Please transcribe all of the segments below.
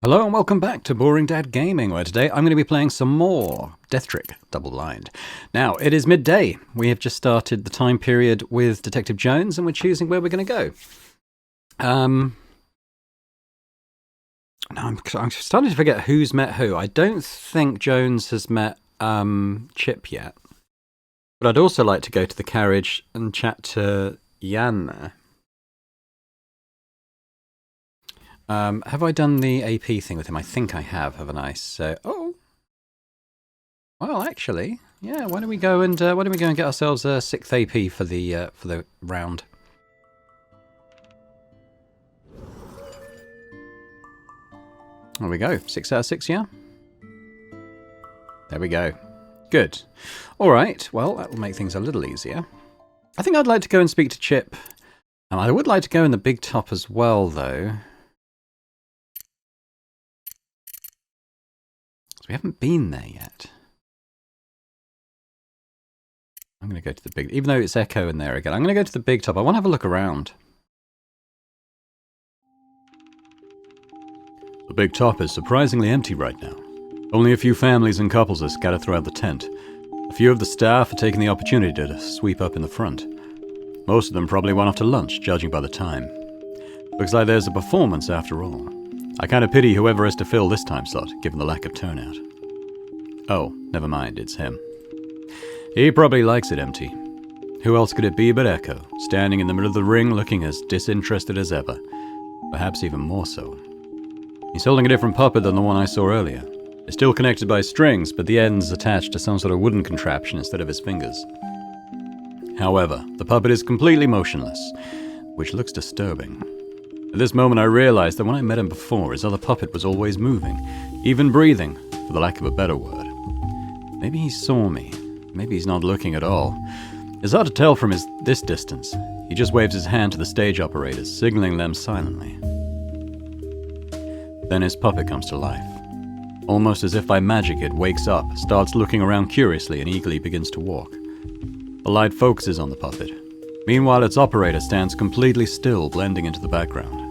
Hello and welcome back to Boring Dad Gaming, where today I'm going to be playing some more Death Trick Double Blind. Now, it is midday. We have just started the time period with Detective Jones, and we're choosing where we're going to go. Now I'm starting to forget who's met who. I don't think Jones has met Chip yet. But I'd also like to go to the carriage and chat to Jan there. Have I done the AP thing with him? I think I have, haven't I? So, well, actually, yeah. Why don't we go and get ourselves a 6th AP for the round? There we go. 6 out of 6, yeah. There we go. Good. All right. Well, that will make things a little easier. I think I'd like to go and speak to Chip. I would like to go in the big top as well, though. We haven't been there yet. I'm going to go to the big... Even though it's Echo in there again, I'm going to go to the big top. I want to have a look around. The big top is surprisingly empty right now. Only a few families and couples are scattered throughout the tent. A few of the staff are taking the opportunity to sweep up in the front. Most of them probably went off to lunch, judging by the time. Looks like there's a performance after all. I kind of pity whoever has to fill this time slot, given the lack of turnout. Oh, never mind, it's him. He probably likes it empty. Who else could it be but Echo, standing in the middle of the ring looking as disinterested as ever. Perhaps even more so. He's holding a different puppet than the one I saw earlier. It's still connected by strings, but the end's attached to some sort of wooden contraption instead of his fingers. However, the puppet is completely motionless, which looks disturbing. At this moment I realized that when I met him before, his other puppet was always moving, even breathing, for the lack of a better word. Maybe he saw me. Maybe he's not looking at all. It's hard to tell from this distance. He just waves his hand to the stage operators, signaling them silently. Then his puppet comes to life. Almost as if by magic it wakes up, starts looking around curiously and eagerly begins to walk. The light focuses on the puppet. Meanwhile, its operator stands completely still, blending into the background.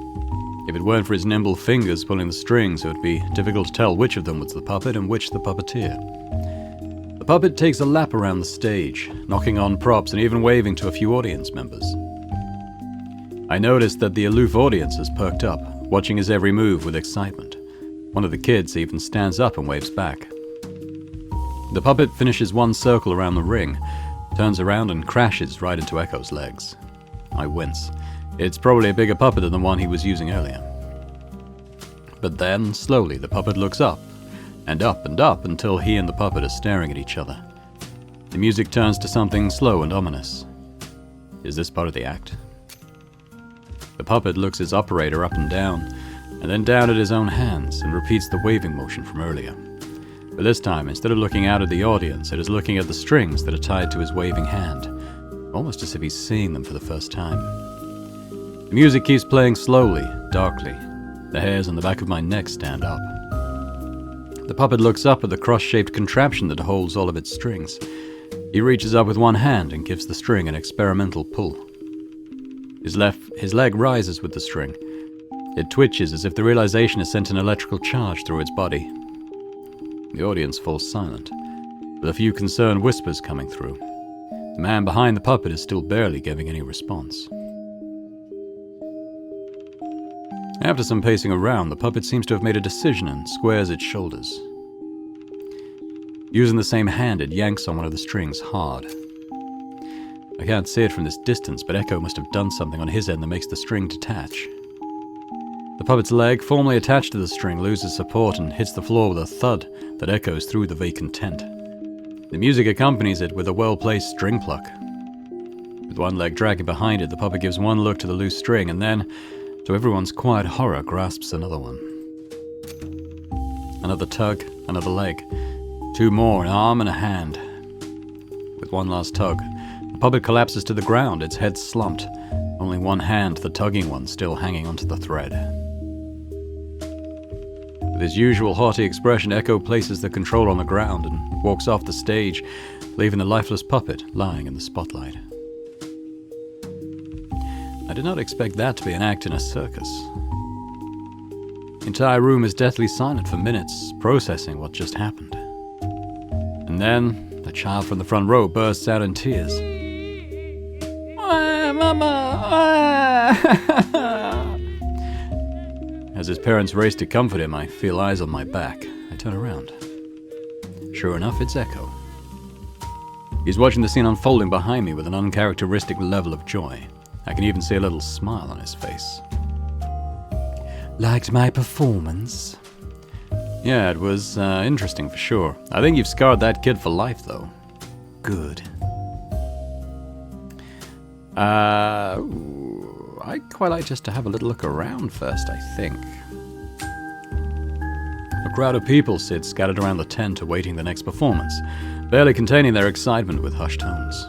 If it weren't for his nimble fingers pulling the strings, it would be difficult to tell which of them was the puppet and which the puppeteer. The puppet takes a lap around the stage, knocking on props and even waving to a few audience members. I noticed that the aloof audience has perked up, watching his every move with excitement. One of the kids even stands up and waves back. The puppet finishes one circle around the ring, turns around and crashes right into Echo's legs. I wince. It's probably a bigger puppet than the one he was using earlier. But then, slowly, the puppet looks up, and up and up until he and the puppet are staring at each other. The music turns to something slow and ominous. Is this part of the act? The puppet looks his operator up and then down at his own hands, and repeats the waving motion from earlier. But this time, instead of looking out at the audience, it is looking at the strings that are tied to his waving hand, almost as if he's seeing them for the first time. The music keeps playing slowly, darkly. The hairs on the back of my neck stand up. The puppet looks up at the cross-shaped contraption that holds all of its strings. He reaches up with one hand and gives the string an experimental pull. His leg rises with the string. It twitches as if the realization has sent an electrical charge through its body. The audience falls silent, with a few concerned whispers coming through. The man behind the puppet is still barely giving any response. After some pacing around, the puppet seems to have made a decision and squares its shoulders. Using the same hand, it yanks on one of the strings hard. I can't see it from this distance, but Echo must have done something on his end that makes the string detach. The puppet's leg, formerly attached to the string, loses support and hits the floor with a thud that echoes through the vacant tent. The music accompanies it with a well-placed string pluck. With one leg dragging behind it, the puppet gives one look to the loose string and then, to everyone's quiet horror, grasps another one. Another tug, another leg. Two more, an arm and a hand. With one last tug, the puppet collapses to the ground, its head slumped, only one hand, the tugging one, still hanging onto the thread. With his usual haughty expression, Echo places the controller on the ground and walks off the stage, leaving the lifeless puppet lying in the spotlight. I did not expect that to be an act in a circus. The entire room is deathly silent for minutes, processing what just happened. And then, the child from the front row bursts out in tears. Mama! As his parents race to comfort him, I feel eyes on my back. I turn around. Sure enough, it's Echo. He's watching the scene unfolding behind me with an uncharacteristic level of joy. I can even see a little smile on his face. Liked my performance? Yeah, it was interesting for sure. I think you've scarred that kid for life, though. Good. I'd quite like just to have a little look around first, I think. A crowd of people sit scattered around the tent awaiting the next performance, barely containing their excitement with hushed tones.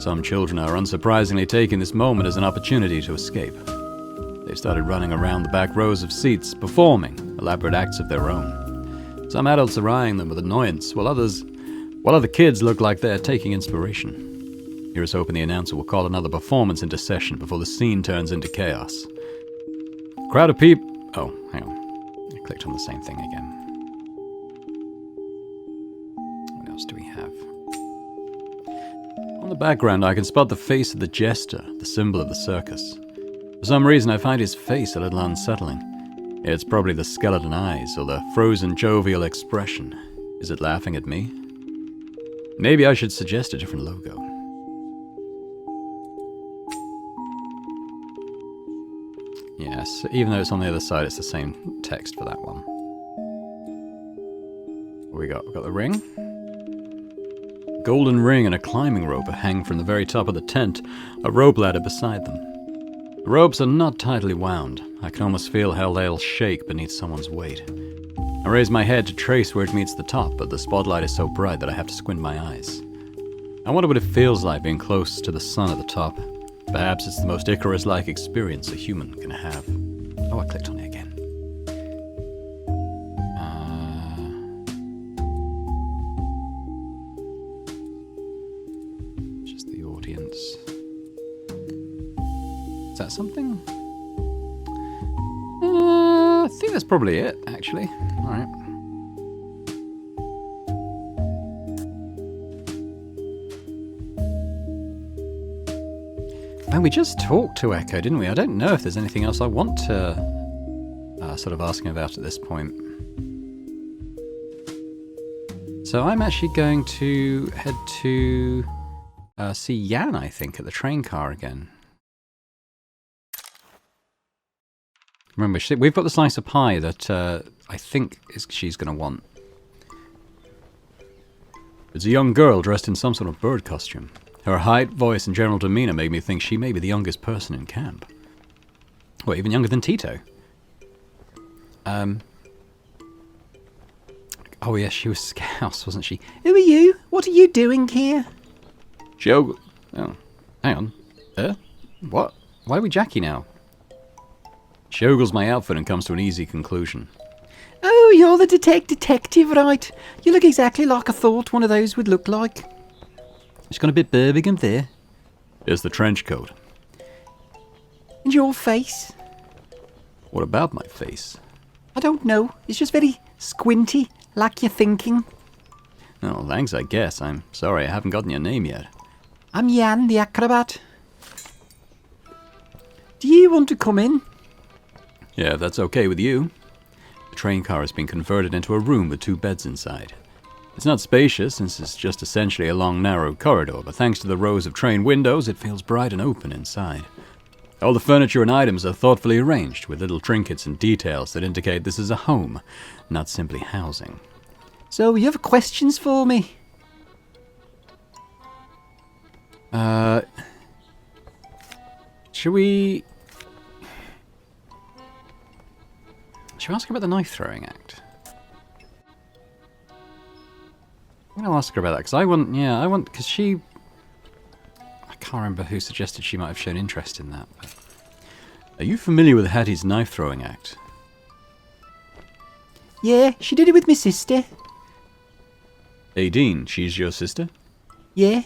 Some children are unsurprisingly taking this moment as an opportunity to escape. They've started running around the back rows of seats, performing elaborate acts of their own. Some adults are eyeing them with annoyance, while other kids look like they're taking inspiration. Here's hoping the announcer will call another performance into session before the scene turns into chaos. Crowd of people... Oh, hang on. I clicked on the same thing again. What else do we have? On the background, I can spot the face of the jester, the symbol of the circus. For some reason, I find his face a little unsettling. It's probably the skeleton eyes or the frozen jovial expression. Is it laughing at me? Maybe I should suggest a different logo. Yes, even though it's on the other side, it's the same text for that one. What we got? We've got the ring. Golden ring and a climbing rope hang from the very top of the tent, a rope ladder beside them. The ropes are not tightly wound. I can almost feel how they'll shake beneath someone's weight. I raise my head to trace where it meets the top, but the spotlight is so bright that I have to squint my eyes. I wonder what it feels like being close to the sun at the top. Perhaps it's the most Icarus-like experience a human can have. Oh, I clicked on it again. Just the audience. Is that something? I think that's probably it, actually. Alright. And we just talked to Echo, didn't we? I don't know if there's anything else I want to sort of ask him about at this point. So I'm actually going to head to see Yan, I think, at the train car again. Remember, we've got the slice of pie that I think she's going to want. It's a young girl dressed in some sort of bird costume. Her height, voice, and general demeanor made me think she may be the youngest person in camp. Well, even younger than Tito. Oh yes, she was Scouse, wasn't she? Who are you? What are you doing here? Oh, hang on. What? Why are we Jackie now? She ogles my outfit and comes to an easy conclusion. Oh, you're the detective, right? You look exactly like I thought one of those would look like. She's got a bit Birmingham there. Here's the trench coat. And your face? What about my face? I don't know. It's just very squinty, like you're thinking. Oh, thanks, I guess. I'm sorry, I haven't gotten your name yet. I'm Yan, the acrobat. Do you want to come in? Yeah, if that's okay with you. The train car has been converted into a room with 2 beds inside. It's not spacious, since it's just essentially a long, narrow corridor, but thanks to the rows of train windows, it feels bright and open inside. All the furniture and items are thoughtfully arranged, with little trinkets and details that indicate this is a home, not simply housing. So, you have questions for me? Should we ask her about the knife-throwing act? I'm going to ask her about that, because I can't remember who suggested she might have shown interest in that. But are you familiar with Hattie's knife-throwing act? Yeah, she did it with my sister. Aideen, she's your sister? Yeah.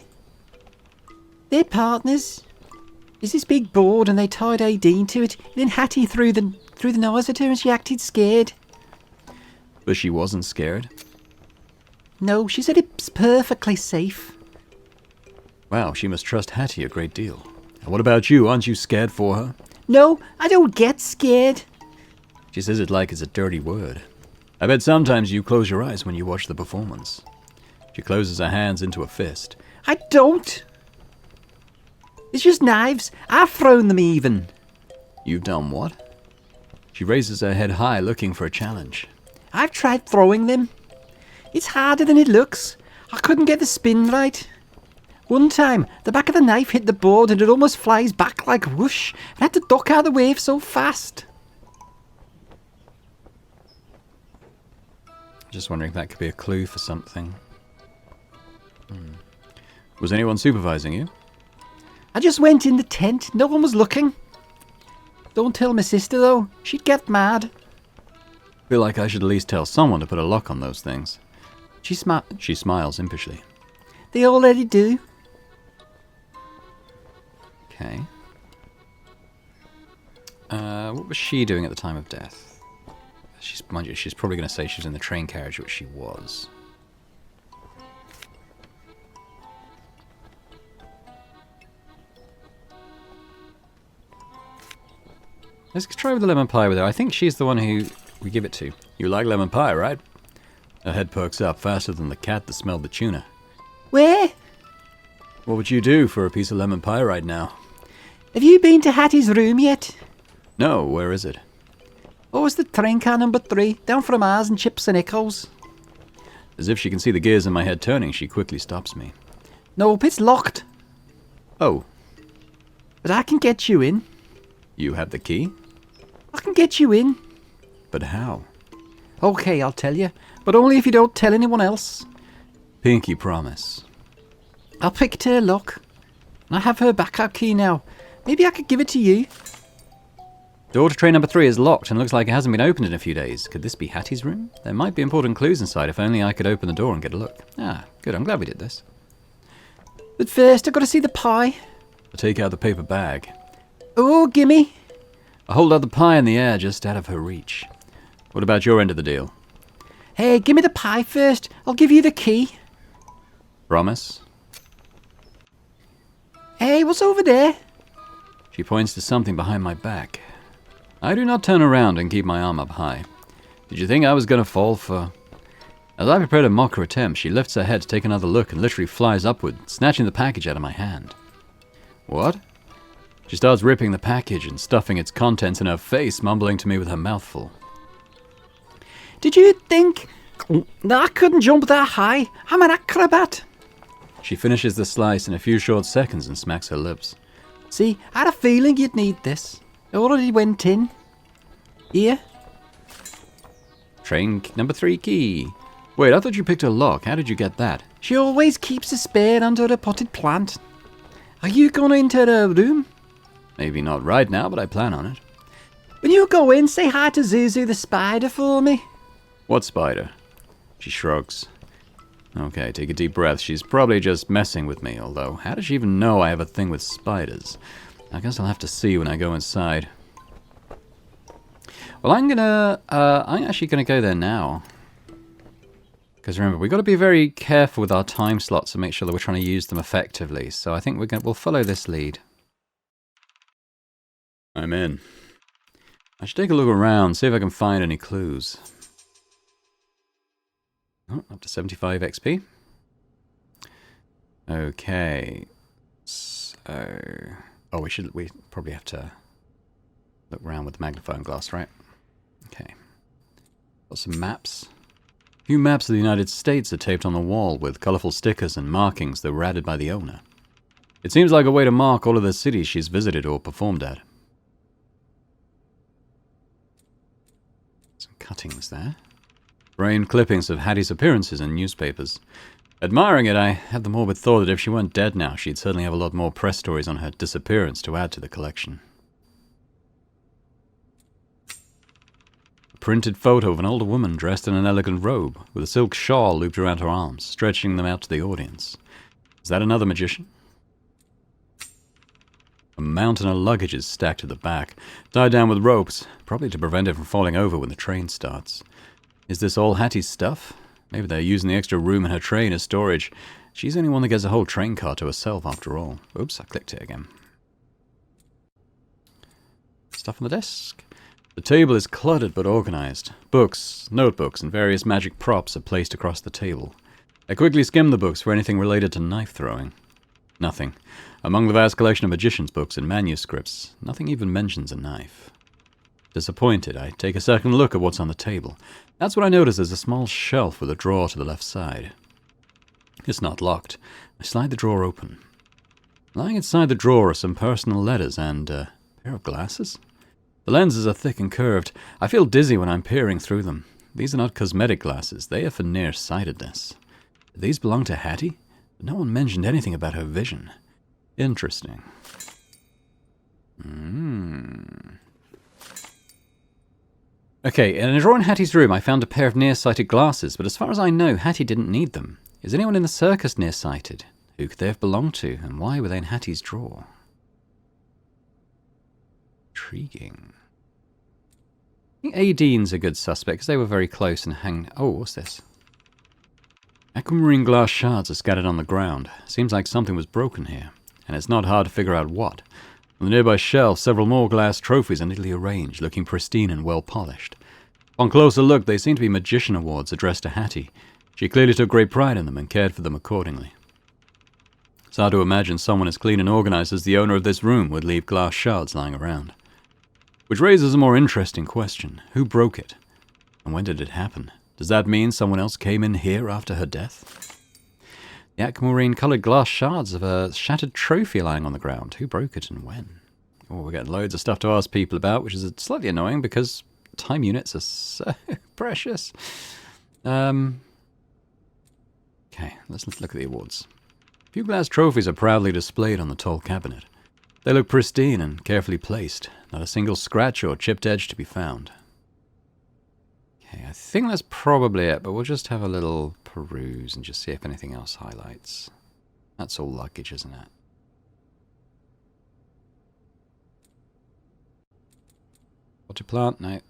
They're partners. There's this big board and they tied Aideen to it, and then Hattie threw the threw the nose at her and she acted scared. But she wasn't scared. No, she said it's perfectly safe. Wow, she must trust Hattie a great deal. And what about you? Aren't you scared for her? No, I don't get scared. She says it like it's a dirty word. I bet sometimes you close your eyes when you watch the performance. She closes her hands into a fist. I don't. It's just knives. I've thrown them even. You've done what? She raises her head high, looking for a challenge. I've tried throwing them. It's harder than it looks. I couldn't get the spin right. One time, the back of the knife hit the board and it almost flies back like whoosh. I had to duck out of the wave so fast. Just wondering if that could be a clue for something. Was anyone supervising you? I just went in the tent. No one was looking. Don't tell my sister, though. She'd get mad. Feel like I should at least tell someone to put a lock on those things. She smiles impishly. They already do. Okay. What was she doing at the time of death? Mind you, she's probably going to say she was in the train carriage, which she was. Let's try with the lemon pie with her. I think she's the one who we give it to. You like lemon pie, right? Her head perks up faster than the cat that smelled the tuna. Where? What would you do for a piece of lemon pie right now? Have you been to Hattie's room yet? No, where is it? Oh, it's the train car number 3, down from ours and Chips and Echoes. As if she can see the gears in my head turning, she quickly stops me. Nope, it's locked. Oh. But I can get you in. You have the key? I can get you in. But how? Okay, I'll tell you. But only if you don't tell anyone else. Pinky promise. I picked her lock. I have her backup key now. Maybe I could give it to you. Door to train number 3 is locked and looks like it hasn't been opened in a few days. Could this be Hattie's room? There might be important clues inside if only I could open the door and get a look. Ah, good. I'm glad we did this. But first, I've got to see the pie. I'll take out the paper bag. Oh, gimme. I hold out the pie in the air just out of her reach. What about your end of the deal? Hey, give me the pie first. I'll give you the key. Promise? Hey, what's over there? She points to something behind my back. I do not turn around and keep my arm up high. Did you think I was going to fall for... As I prepare to mock her attempt, she lifts her head to take another look and literally flies upward, snatching the package out of my hand. What? She starts ripping the package and stuffing its contents in her face, mumbling to me with her mouth full. Did you think that I couldn't jump that high? I'm an acrobat. She finishes the slice in a few short seconds and smacks her lips. See, I had a feeling you'd need this. It already went in. Here. Train number 3 key. Wait, I thought you picked a lock. How did you get that? She always keeps a spare under her potted plant. Are you going into her room? Maybe not right now, but I plan on it. When you go in, say hi to Zuzu the spider for me. What spider? She shrugs. Okay, take a deep breath. She's probably just messing with me, although how does she even know I have a thing with spiders? I guess I'll have to see when I go inside. Well, I'm actually gonna go there now. Because remember, we've got to be very careful with our time slots and make sure that we're trying to use them effectively. So I think we'll follow this lead. I'm in. I should take a look around, see if I can find any clues. Oh, up to 75 XP. Okay. So... Oh, we probably have to look around with the magnifying glass, right? Okay. Got some maps. A few maps of the United States are taped on the wall with colourful stickers and markings that were added by the owner. It seems like a way to mark all of the cities she's visited or performed at. Some cuttings there. Framed clippings of Hattie's appearances in newspapers. Admiring it, I had the morbid thought that if she weren't dead now, she'd certainly have a lot more press stories on her disappearance to add to the collection. A printed photo of an older woman dressed in an elegant robe, with a silk shawl looped around her arms, stretching them out to the audience. Is that another magician? A mountain of luggage is stacked at the back, tied down with ropes, probably to prevent it from falling over when the train starts. Is this all Hattie's stuff? Maybe they're using the extra room in her train as storage. She's the only one that gets a whole train car to herself, after all. Oops, I clicked it again. Stuff on the desk. The table is cluttered but organized. Books, notebooks, and various magic props are placed across the table. I quickly skim the books for anything related to knife throwing. Nothing. Among the vast collection of magician's books and manuscripts, nothing even mentions a knife. Disappointed, I take a second look at what's on the table. That's what I notice is a small shelf with a drawer to the left side. It's not locked. I slide the drawer open. Lying inside the drawer are some personal letters and a pair of glasses. The lenses are thick and curved. I feel dizzy when I'm peering through them. These are not cosmetic glasses. They are for nearsightedness. Do these belong to Hattie? No one mentioned anything about her vision. Interesting. Okay, in a drawer in Hattie's room I found a pair of nearsighted glasses, but as far as I know, Hattie didn't need them. Is anyone in the circus nearsighted? Who could they have belonged to, and why were they in Hattie's drawer? Intriguing. I think Adine's a good suspect, because they were very close and hanged... Oh, what's this? Aquamarine glass shards are scattered on the ground. Seems like something was broken here, and it's not hard to figure out what. On the nearby shelf, several more glass trophies are neatly arranged, looking pristine and well-polished. On closer look, they seem to be magician awards addressed to Hattie. She clearly took great pride in them and cared for them accordingly. It's hard to imagine someone as clean and organized as the owner of this room would leave glass shards lying around. Which raises a more interesting question. Who broke it? And when did it happen? Does that mean someone else came in here after her death? The aquamarine-coloured glass shards of a shattered trophy lying on the ground. Who broke it and when? Oh, we're getting loads of stuff to ask people about, which is slightly annoying because time units are so precious. Okay, let's look at the awards. A few glass trophies are proudly displayed on the tall cabinet. They look pristine and carefully placed. Not a single scratch or chipped edge to be found. Okay, I think that's probably it, but we'll just have a little peruse and just see if anything else highlights. That's all luggage, isn't it? What to plant? No.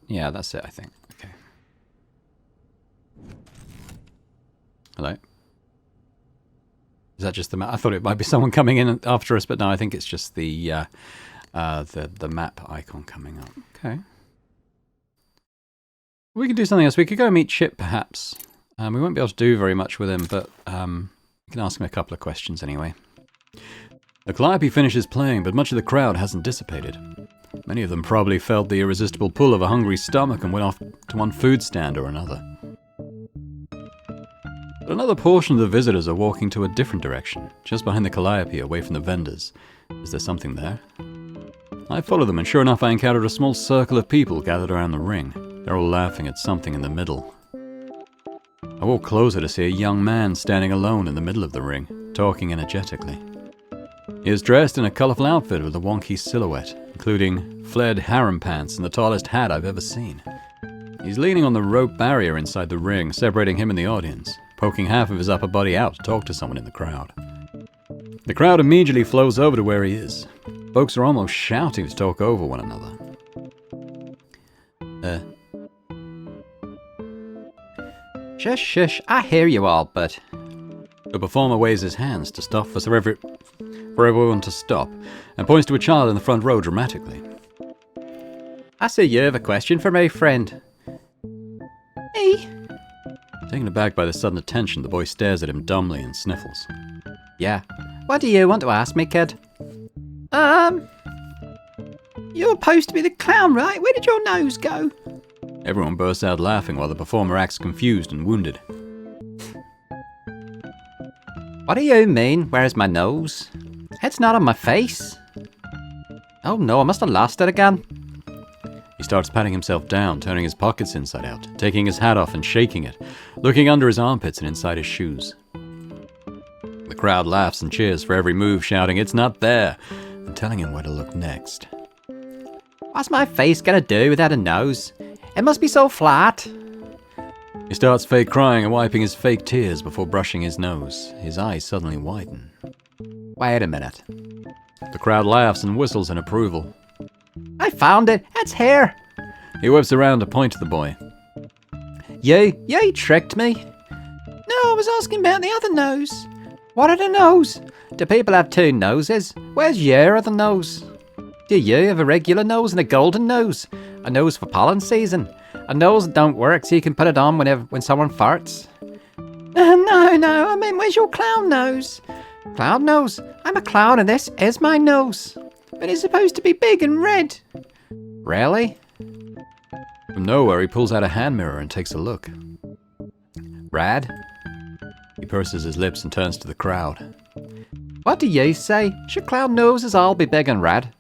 Yeah, that's it, I think. Okay. Hello? Is that just the map? I thought it might be someone coming in after us, but no, I think it's just the map icon coming up. Okay. We could do something else. We could go meet Chip, perhaps. We won't be able to do very much with him, but we can ask him a couple of questions anyway. The calliope finishes playing, but much of the crowd hasn't dissipated. Many of them probably felt the irresistible pull of a hungry stomach and went off to one food stand or another. But another portion of the visitors are walking to a different direction, just behind the calliope, away from the vendors. Is there something there? I follow them, and sure enough I encountered a small circle of people gathered around the ring. They're all laughing at something in the middle. I walk closer to see a young man standing alone in the middle of the ring, talking energetically. He is dressed in a colourful outfit with a wonky silhouette, including flared harem pants and the tallest hat I've ever seen. He's leaning on the rope barrier inside the ring, separating him and the audience, poking half of his upper body out to talk to someone in the crowd. The crowd immediately flows over to where he is. Folks are almost shouting to talk over one another. Shush, shush, I hear you all, but... The performer waves his hands to stop for everyone to stop, and points to a child in the front row dramatically. I see you have a question for my friend. Me? Taken aback by the sudden attention, the boy stares at him dumbly and sniffles. Yeah. What do you want to ask me, kid? You're supposed to be the clown, right? Where did your nose go? Everyone bursts out laughing while the performer acts confused and wounded. What do you mean? Where's my nose? It's not on my face. Oh no, I must have lost it again. He starts patting himself down, turning his pockets inside out, taking his hat off and shaking it, looking under his armpits and inside his shoes. The crowd laughs and cheers for every move, shouting, "It's not there!" and telling him where to look next. What's my face gonna do without a nose? It must be so flat. He starts fake crying and wiping his fake tears before brushing his nose. His eyes suddenly widen. Wait a minute. The crowd laughs and whistles in approval. I found it. It's here. He whips around to point to the boy. You tricked me. No, I was asking about the other nose. What are the nose? Do people have two noses? Where's your other nose? Do you have a regular nose and a golden nose? A nose for pollen season? A nose that don't work so you can put it on when someone farts? No, I mean, where's your clown nose? Clown nose? I'm a clown and this is my nose. But it's supposed to be big and red. Really? From nowhere, he pulls out a hand mirror and takes a look. Rad? He purses his lips and turns to the crowd. What do you say? Should clown noses all be big and red?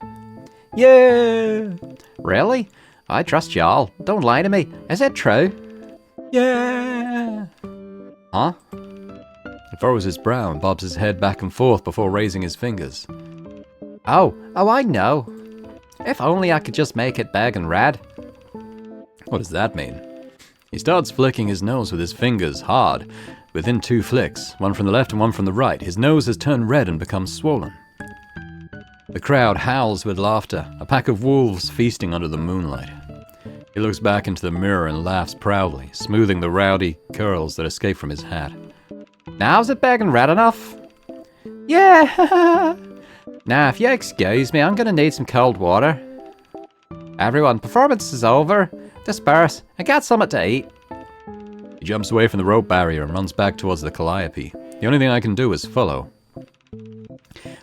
Yeah. Really? I trust y'all. Don't lie to me. Is it true? Yeah. Huh? He furrows his brow and bobs his head back and forth before raising his fingers. Oh, I know. If only I could just make it big and red. What does that mean? He starts flicking his nose with his fingers hard. Within 2 flicks, one from the left and one from the right, his nose has turned red and become swollen. The crowd howls with laughter, a pack of wolves feasting under the moonlight. He looks back into the mirror and laughs proudly, smoothing the rowdy curls that escape from his hat. Now's it big and red enough? Yeah. Now, if you excuse me, I'm going to need some cold water. Everyone, performance is over. Disperse and get something to eat. He jumps away from the rope barrier and runs back towards the calliope. The only thing I can do is follow.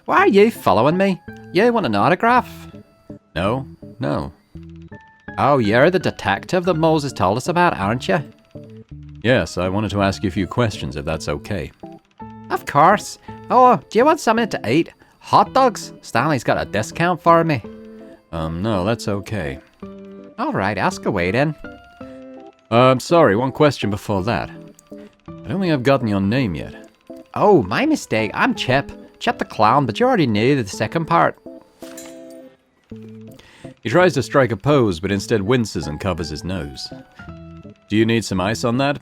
Why are you following me? You want an autograph? No. Oh, you're the detective that Moses told us about, aren't you? Yes, I wanted to ask you a few questions, if that's okay. Of course. Oh, do you want something to eat? Hot dogs? Stanley's got a discount for me. No, that's okay. Alright, ask away then. Sorry, one question before that. I don't think I've gotten your name yet. Oh, my mistake. I'm Chip. Chip the Clown, but you already knew the second part. He tries to strike a pose, but instead winces and covers his nose. Do you need some ice on that?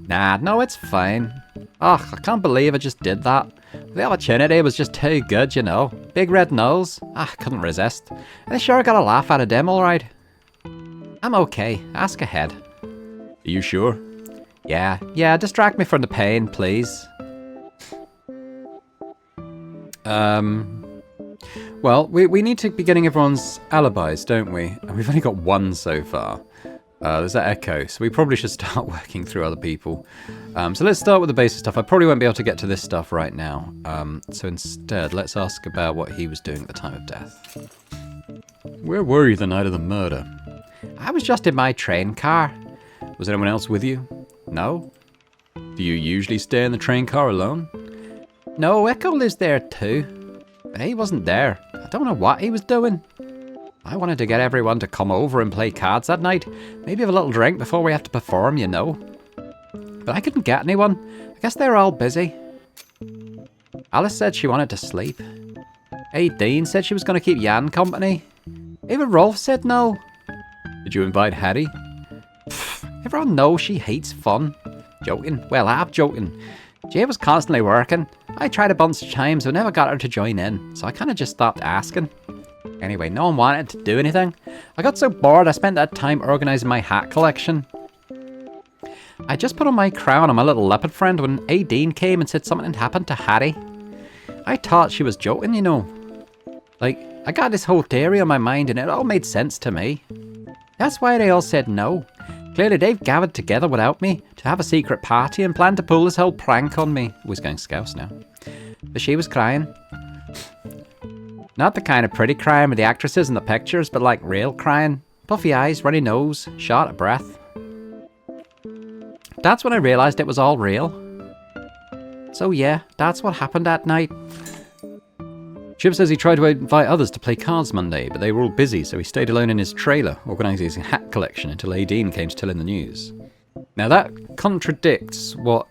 Nah, no, it's fine. Ugh, I can't believe I just did that. The opportunity was just too good, you know. Big red nose. I couldn't resist. And I sure got a laugh out of them, alright. I'm okay. Ask ahead. Are you sure? Yeah, distract me from the pain, please. Well, we need to be getting everyone's alibis, don't we? And we've only got one so far. There's that echo, so we probably should start working through other people. So let's start with the basic stuff. I probably won't be able to get to this stuff right now. So instead, let's ask about what he was doing at the time of death. Where were you the night of the murder? I was just in my train car. Was anyone else with you? No. Do you usually stay in the train car alone? No, Echo lives there too. But he wasn't there. I don't know what he was doing. I wanted to get everyone to come over and play cards that night. Maybe have a little drink before we have to perform, you know. But I couldn't get anyone. I guess they were all busy. Alice said she wanted to sleep. Dean said she was going to keep Jan company. Even Rolf said no. Did you invite Hattie? Everyone knows she hates fun. Joking. Well, I'm joking. Jay was constantly working. I tried a bunch of times but never got her to join in, so I kind of just stopped asking. Anyway, no one wanted to do anything. I got so bored I spent that time organising my hat collection. I just put on my crown on my little leopard friend when Dean came and said something had happened to Hattie. I thought she was joking, you know. Like, I got this whole theory on my mind and it all made sense to me. That's why they all said no. Clearly they've gathered together without me to have a secret party and planned to pull this whole prank on me. Oh, he's going scouse now. But she was crying. Not the kind of pretty crying with the actresses in the pictures, but like real crying. Puffy eyes, runny nose, short of breath. That's when I realised it was all real. So yeah, that's what happened that night. Chip says he tried to invite others to play cards Monday, but they were all busy, so he stayed alone in his trailer, organising his hat collection until Dean came to tell him the news. Now that contradicts what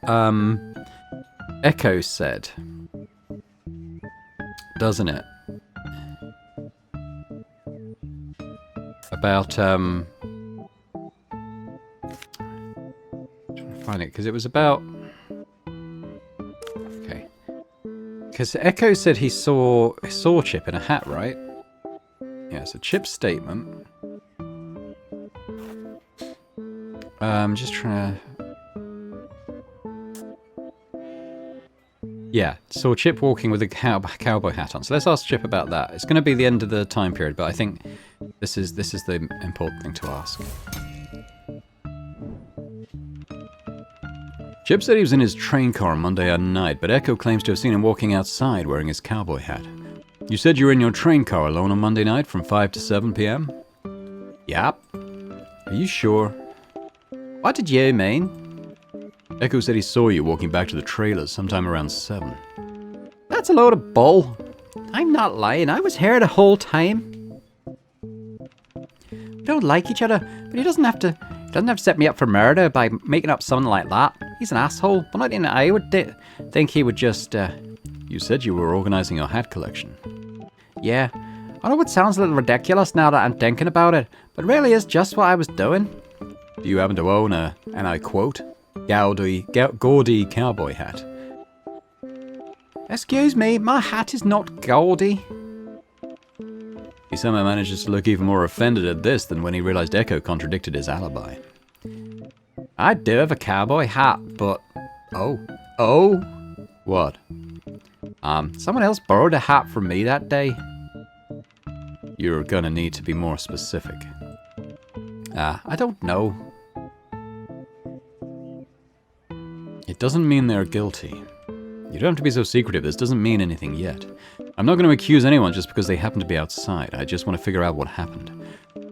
Echo said, doesn't it? About find it, because it was about... Okay. Because Echo said he saw Chip in a hat, right? Yeah, so Chip's statement. I'm just trying to... Yeah, saw Chip walking with a cowboy hat on. So let's ask Chip about that. It's going to be the end of the time period, but I think this is the important thing to ask. Chip said he was in his train car on Monday night, but Echo claims to have seen him walking outside wearing his cowboy hat. You said you were in your train car alone on Monday night from 5 to 7 p.m.? Yep. Are you sure? What did you mean? Echo said he saw you walking back to the trailers sometime around 7. That's a load of bull. I'm not lying. I was here the whole time. We don't like each other, but he doesn't have to set me up for murder by making up something like that. He's an asshole, but not in I would think he would just... You said you were organizing your hat collection. Yeah. I know it sounds a little ridiculous now that I'm thinking about it, but it really is just what I was doing. Do you happen to own a, and I quote, gaudy cowboy hat? Excuse me, my hat is not gaudy. He somehow manages to look even more offended at this than when he realized Echo contradicted his alibi. I do have a cowboy hat, but... Oh? What? Someone else borrowed a hat from me that day. You're gonna need to be more specific. I don't know. It doesn't mean they're guilty. You don't have to be so secretive. This doesn't mean anything yet. I'm not going to accuse anyone just because they happen to be outside. I just want to figure out what happened.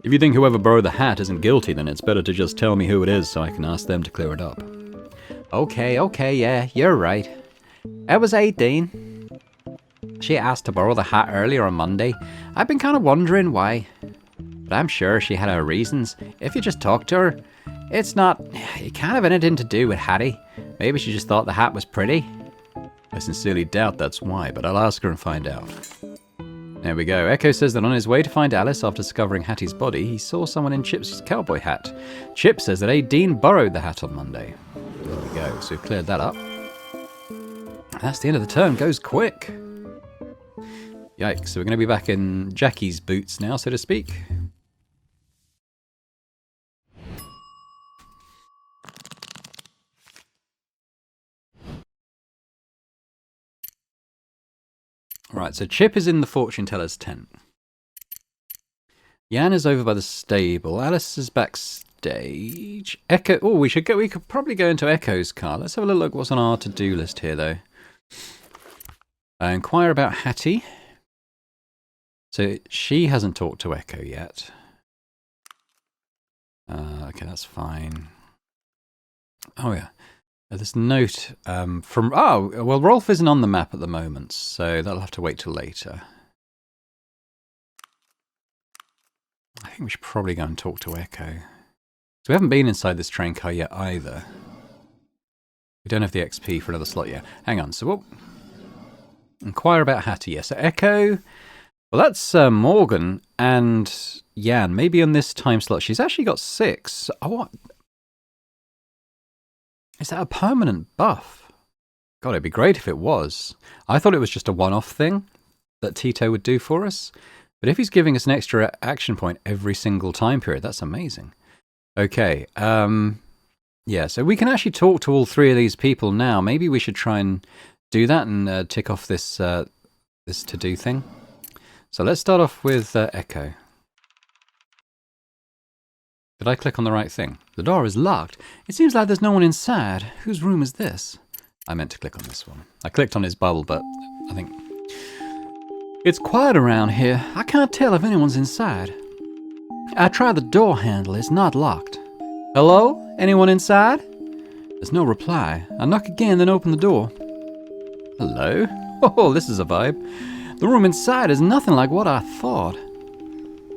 If you think whoever borrowed the hat isn't guilty, then it's better to just tell me who it is so I can ask them to clear it up. Okay, yeah, you're right. It was 18. She asked to borrow the hat earlier on Monday. I've been kind of wondering why. But I'm sure she had her reasons. If you just talk to her, it can't have anything to do with Hattie. Maybe she just thought the hat was pretty. I sincerely doubt that's why, but I'll ask her and find out. There we go. Echo says that on his way to find Alice after discovering Hattie's body, he saw someone in Chip's cowboy hat. Chip says that Dean borrowed the hat on Monday. There we go. So we've cleared that up. That's the end of the term. Goes quick. Yikes. So we're going to be back in Jackie's boots now, so to speak. Right, so Chip is in the fortune teller's tent. Jan is over by the stable. Alice is backstage. Echo. Oh, we could probably go into Echo's car. Let's have a little look what's on our to-do list here, though. Inquire about Hattie. So she hasn't talked to Echo yet. Okay, that's fine. Oh yeah. This note from... Oh, well, Rolf isn't on the map at the moment, so that'll have to wait till later. I think we should probably go and talk to Echo. So we haven't been inside this train car yet either. We don't have the XP for another slot yet. Hang on, so... Inquire about Hattie, yes. So Echo... Well, that's Morgan and Jan. Maybe on this time slot. She's actually got 6. Oh, what? Is that a permanent buff? God, it'd be great if it was. I thought it was just a one-off thing that Tito would do for us. But if he's giving us an extra action point every single time period, that's amazing. Okay, yeah, so we can actually talk to all 3 of these people now. Maybe we should try and do that and tick off this this to-do thing. So let's start off with Echo. Did I click on the right thing? The door is locked. It seems like there's no one inside. Whose room is this? I meant to click on this one. I clicked on his bubble, but I think... It's quiet around here. I can't tell if anyone's inside. I tried the door handle. It's not locked. Hello? Anyone inside? There's no reply. I knock again, then open the door. Hello? Oh, this is a vibe. The room inside is nothing like what I thought.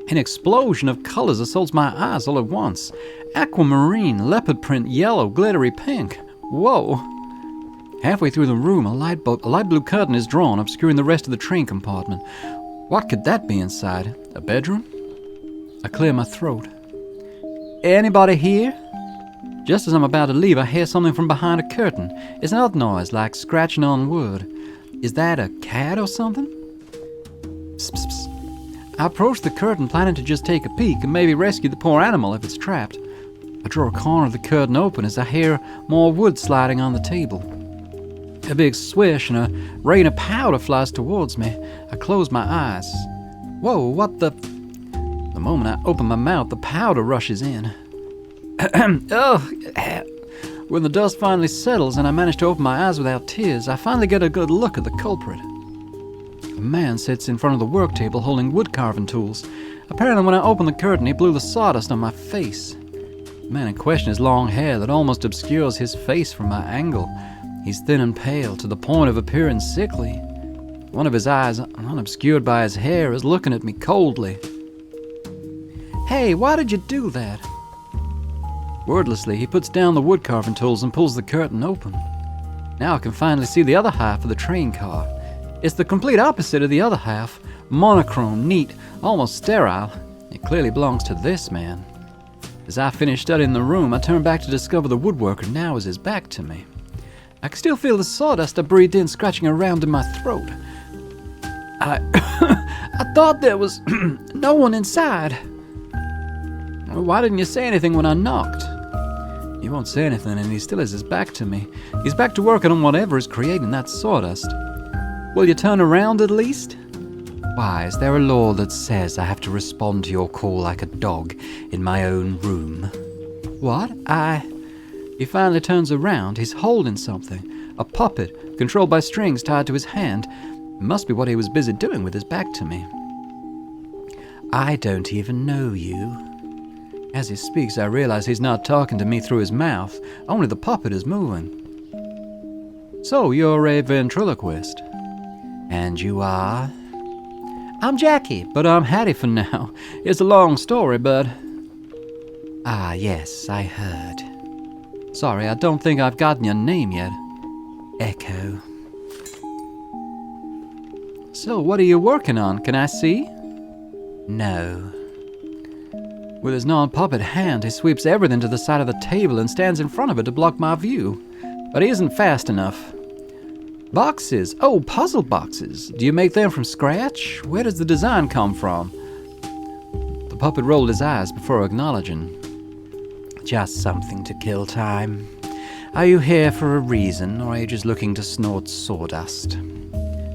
An explosion of colors assaults my eyes all at once. Aquamarine, leopard print, yellow, glittery pink. Whoa. Halfway through the room, a light blue curtain is drawn, obscuring the rest of the train compartment. What could that be inside? A bedroom? I clear my throat. Anybody here? Just as I'm about to leave, I hear something from behind a curtain. It's an odd noise, like scratching on wood. Is that a cat or something? Psst, psst, psst. I approach the curtain, planning to just take a peek and maybe rescue the poor animal if it's trapped. I draw a corner of the curtain open as I hear more wood sliding on the table. A big swish and a rain of powder flies towards me. I close my eyes. Whoa, what the... The moment I open my mouth, the powder rushes in. Ugh. When the dust finally settles and I manage to open my eyes without tears, I finally get a good look at the culprit. A man sits in front of the work table holding wood carving tools. Apparently when I opened the curtain, he blew the sawdust on my face. The man in question has long hair that almost obscures his face from my angle. He's thin and pale to the point of appearing sickly. One of his eyes, unobscured by his hair, is looking at me coldly. Hey, why did you do that? Wordlessly, he puts down the wood carving tools and pulls the curtain open. Now I can finally see the other half of the train car. It's the complete opposite of the other half. Monochrome, neat, almost sterile. It clearly belongs to this man. As I finish studying the room, I turn back to discover the woodworker now has his back to me. I can still feel the sawdust I breathed in scratching around in my throat. I thought there was no one inside. Why didn't you say anything when I knocked? He won't say anything and he still has his back to me. He's back to working on whatever is creating that sawdust. Will you turn around at least? Why, is there a law that says I have to respond to your call like a dog in my own room? What? He finally turns around. He's holding something. A puppet, controlled by strings tied to his hand. It must be what he was busy doing with his back to me. I don't even know you. As he speaks, I realize he's not talking to me through his mouth. Only the puppet is moving. So, you're a ventriloquist. And you are? I'm Jackie, but I'm Hattie for now. It's a long story, but... Ah, yes, I heard. Sorry, I don't think I've gotten your name yet. Echo. So, what are you working on? Can I see? No. With his non-puppet hand, he sweeps everything to the side of the table and stands in front of it to block my view. But he isn't fast enough. Boxes. Oh, puzzle boxes. Do you make them from scratch? Where does the design come from? The puppet rolled his eyes before acknowledging. Just something to kill time. Are you here for a reason, or are you just looking to snort sawdust?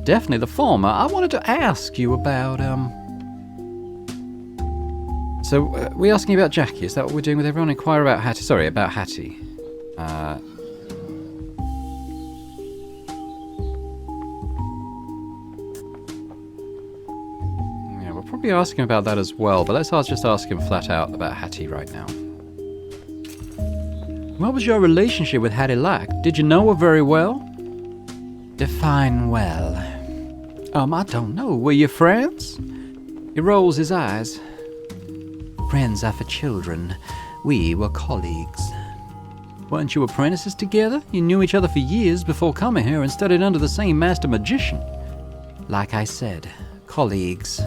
Definitely the former. I wanted to ask you about, So, we're asking about Jackie. Is that what we're doing with everyone? Inquire about Hattie. Sorry, about Hattie. Yeah, we'll probably ask him about that as well, but let's just ask him flat out about Hattie right now. What was your relationship with Hattie like? Did you know her very well? Define well. I don't know. Were you friends? He rolls his eyes. Friends are for children. We were colleagues. Weren't you apprentices together? You knew each other for years before coming here and studied under the same master magician. Like I said, colleagues.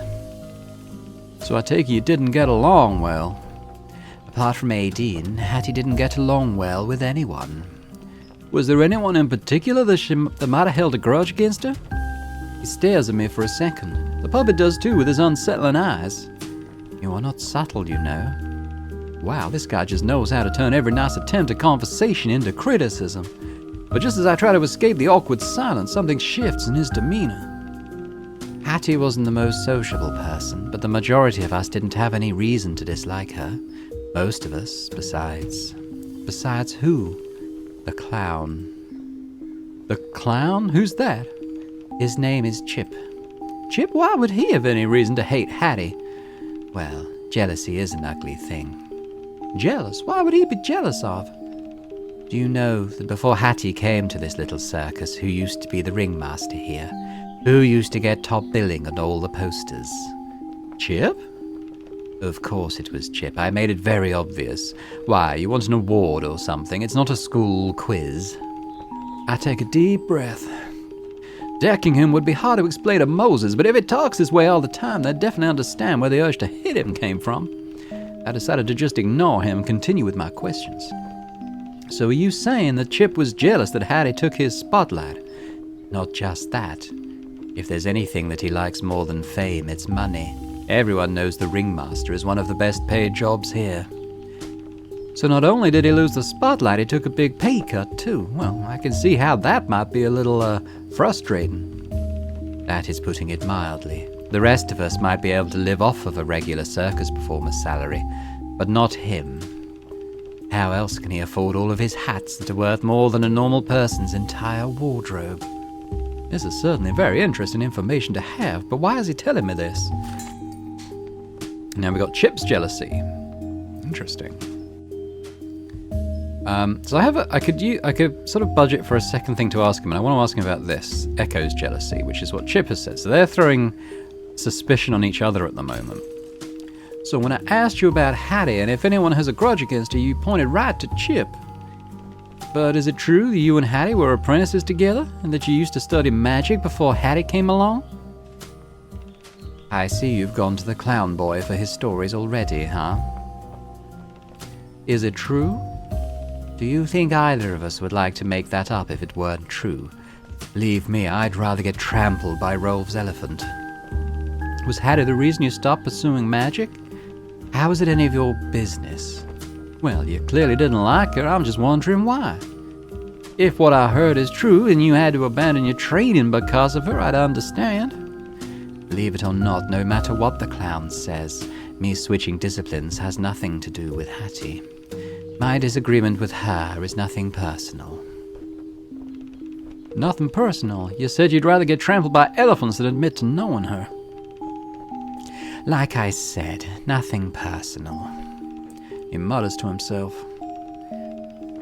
So I take it you didn't get along well. Apart from Aideen, Hattie didn't get along well with anyone. Was there anyone in particular that might have held a grudge against her? He stares at me for a second. The puppet does too, with his unsettling eyes. You are not subtle, you know. Wow, this guy just knows how to turn every nice attempt at conversation into criticism. But just as I try to escape the awkward silence, something shifts in his demeanor. Hattie wasn't the most sociable person, but the majority of us didn't have any reason to dislike her. Most of us, besides. Besides who? The clown. The clown? Who's that? His name is Chip. Chip? Why would he have any reason to hate Hattie? Well, jealousy is an ugly thing. Jealous? Why would he be jealous of? Do you know that before Hattie came to this little circus, who used to be the ringmaster here? Who used to get top billing on all the posters? Chip? Of course it was Chip. I made it very obvious. Why, you want an award or something? It's not a school quiz. I take a deep breath. Decking him would be hard to explain to Moses, but if it talks this way all the time, they'd definitely understand where the urge to hit him came from. I decided to just ignore him and continue with my questions. So are you saying that Chip was jealous that Hattie took his spotlight? Not just that. If there's anything that he likes more than fame, it's money. Everyone knows the ringmaster is one of the best paid jobs here. So not only did he lose the spotlight, he took a big pay cut too. Well, I can see how that might be a little, frustrating. That is putting it mildly. The rest of us might be able to live off of a regular circus performer's salary, but not him. How else can he afford all of his hats that are worth more than a normal person's entire wardrobe? This is certainly very interesting information to have, but why is he telling me this? Now we got Chip's jealousy. Interesting. So I could sort of budget for a second thing to ask him, and I want to ask him about this, Echo's jealousy, which is what Chip has said. So they're throwing suspicion on each other at the moment. So when I asked you about Hattie and if anyone has a grudge against her, you pointed right to Chip. But is it true that you and Hattie were apprentices together, and that you used to study magic before Hattie came along? I see you've gone to the clown boy for his stories already, huh? Is it true? Do you think either of us would like to make that up if it weren't true? Believe me, I'd rather get trampled by Rolf's elephant. Was Hattie the reason you stopped pursuing magic? How is it any of your business? Well, you clearly didn't like her. I'm just wondering why. If what I heard is true and you had to abandon your training because of her, I'd understand. Believe it or not, no matter what the clown says, me switching disciplines has nothing to do with Hattie. My disagreement with her is nothing personal. Nothing personal? You said you'd rather get trampled by elephants than admit to knowing her. Like I said, nothing personal. He mutters to himself.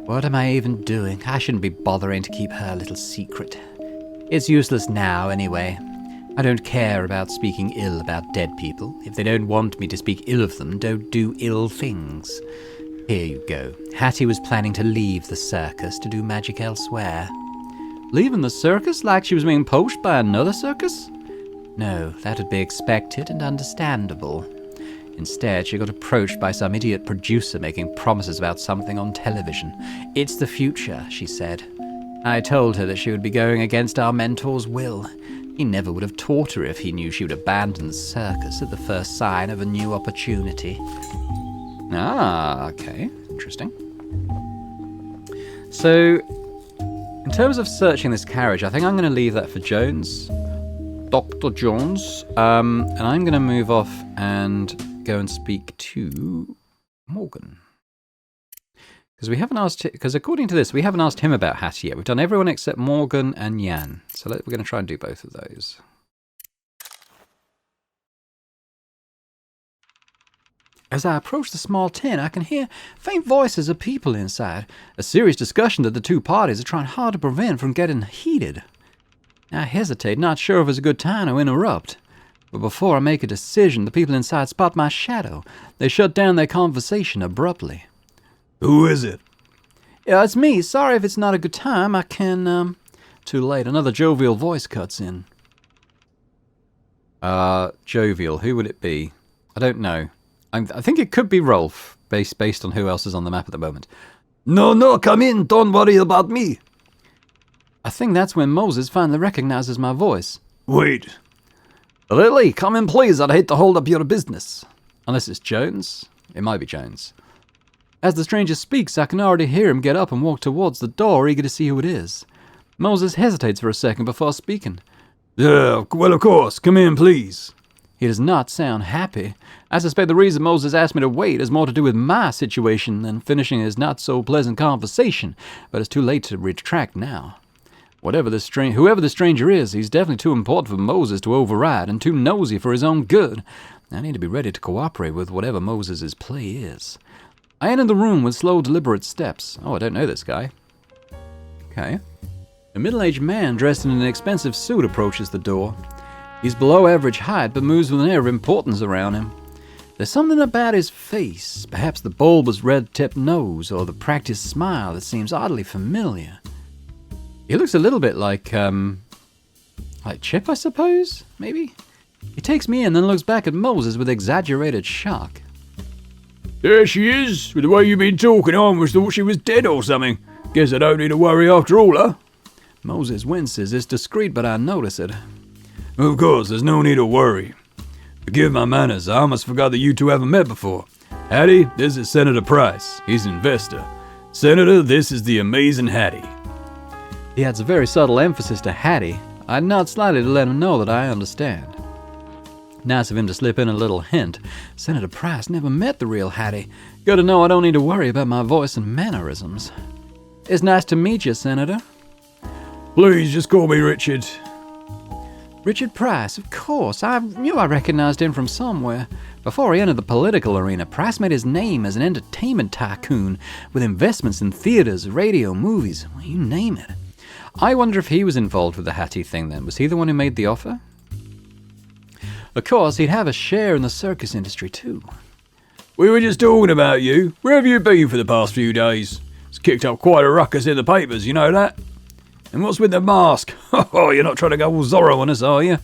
What am I even doing? I shouldn't be bothering to keep her little secret. It's useless now, anyway. I don't care about speaking ill about dead people. If they don't want me to speak ill of them, don't do ill things. Here you go. Hattie was planning to leave the circus to do magic elsewhere. Leaving the circus like she was being poached by another circus? No, that would be expected and understandable. Instead, she got approached by some idiot producer making promises about something on television. It's the future, she said. I told her that she would be going against our mentor's will. He never would have taught her if he knew she would abandon the circus at the first sign of a new opportunity. Ah, okay. Interesting. So, in terms of searching this carriage, I think I'm going to leave that for Jones. Dr. Jones. And I'm going to move off and go and speak to Morgan. Because according to this, we haven't asked him about Hattie yet. We've done everyone except Morgan and Jan. So we're going to try and do both of those. As I approach the small tent, I can hear faint voices of people inside, a serious discussion that the two parties are trying hard to prevent from getting heated. I hesitate, not sure if it's a good time to interrupt. But before I make a decision, the people inside spot my shadow. They shut down their conversation abruptly. Who is it? Yeah, it's me. Sorry if it's not a good time. I can, Too late. Another jovial voice cuts in. Jovial. Who would it be? I don't know. I think it could be Rolf, based on who else is on the map at the moment. No, come in. Don't worry about me. I think that's when Moses finally recognizes my voice. Wait. Lily, come in please. I'd hate to hold up your business. Unless it's Jones. It might be Jones. As the stranger speaks, I can already hear him get up and walk towards the door, eager to see who it is. Moses hesitates for a second before speaking. Yeah, well, of course. Come in, please. He does not sound happy. I suspect the reason Moses asked me to wait is more to do with my situation than finishing his not-so-pleasant conversation, but it's too late to retract now. Whoever the stranger is, he's definitely too important for Moses to override and too nosy for his own good. I need to be ready to cooperate with whatever Moses' play is. I enter the room with slow, deliberate steps. Oh, I don't know this guy. Okay. A middle-aged man dressed in an expensive suit approaches the door. He's below average height, but moves with an air of importance around him. There's something about his face, perhaps the bulbous red-tipped nose or the practiced smile that seems oddly familiar. He looks a little bit like Chip, I suppose, maybe? He takes me in, then looks back at Moses with exaggerated shock. There she is. With the way you've been talking, I almost thought she was dead or something. Guess I don't need to worry after all, huh? Moses winces. It's discreet, but I notice it. Of course, there's no need to worry. Forgive my manners, I almost forgot that you two haven't met before. Hattie, this is Senator Price. He's an investor. Senator, this is the Amazing Hattie. He adds a very subtle emphasis to Hattie. I nod slightly to let him know that I understand. Nice of him to slip in a little hint. Senator Price never met the real Hattie. Good to know I don't need to worry about my voice and mannerisms. It's nice to meet you, Senator. Please, just call me Richard. Richard Price, of course. I knew I recognized him from somewhere. Before he entered the political arena, Price made his name as an entertainment tycoon with investments in theaters, radio, movies, you name it. I wonder if he was involved with the Hattie thing then. Was he the one who made the offer? Of course, he'd have a share in the circus industry too. We were just talking about you. Where have you been for the past few days? It's kicked up quite a ruckus in the papers, you know that? And what's with the mask? Oh, you're not trying to go all Zorro on us, are you?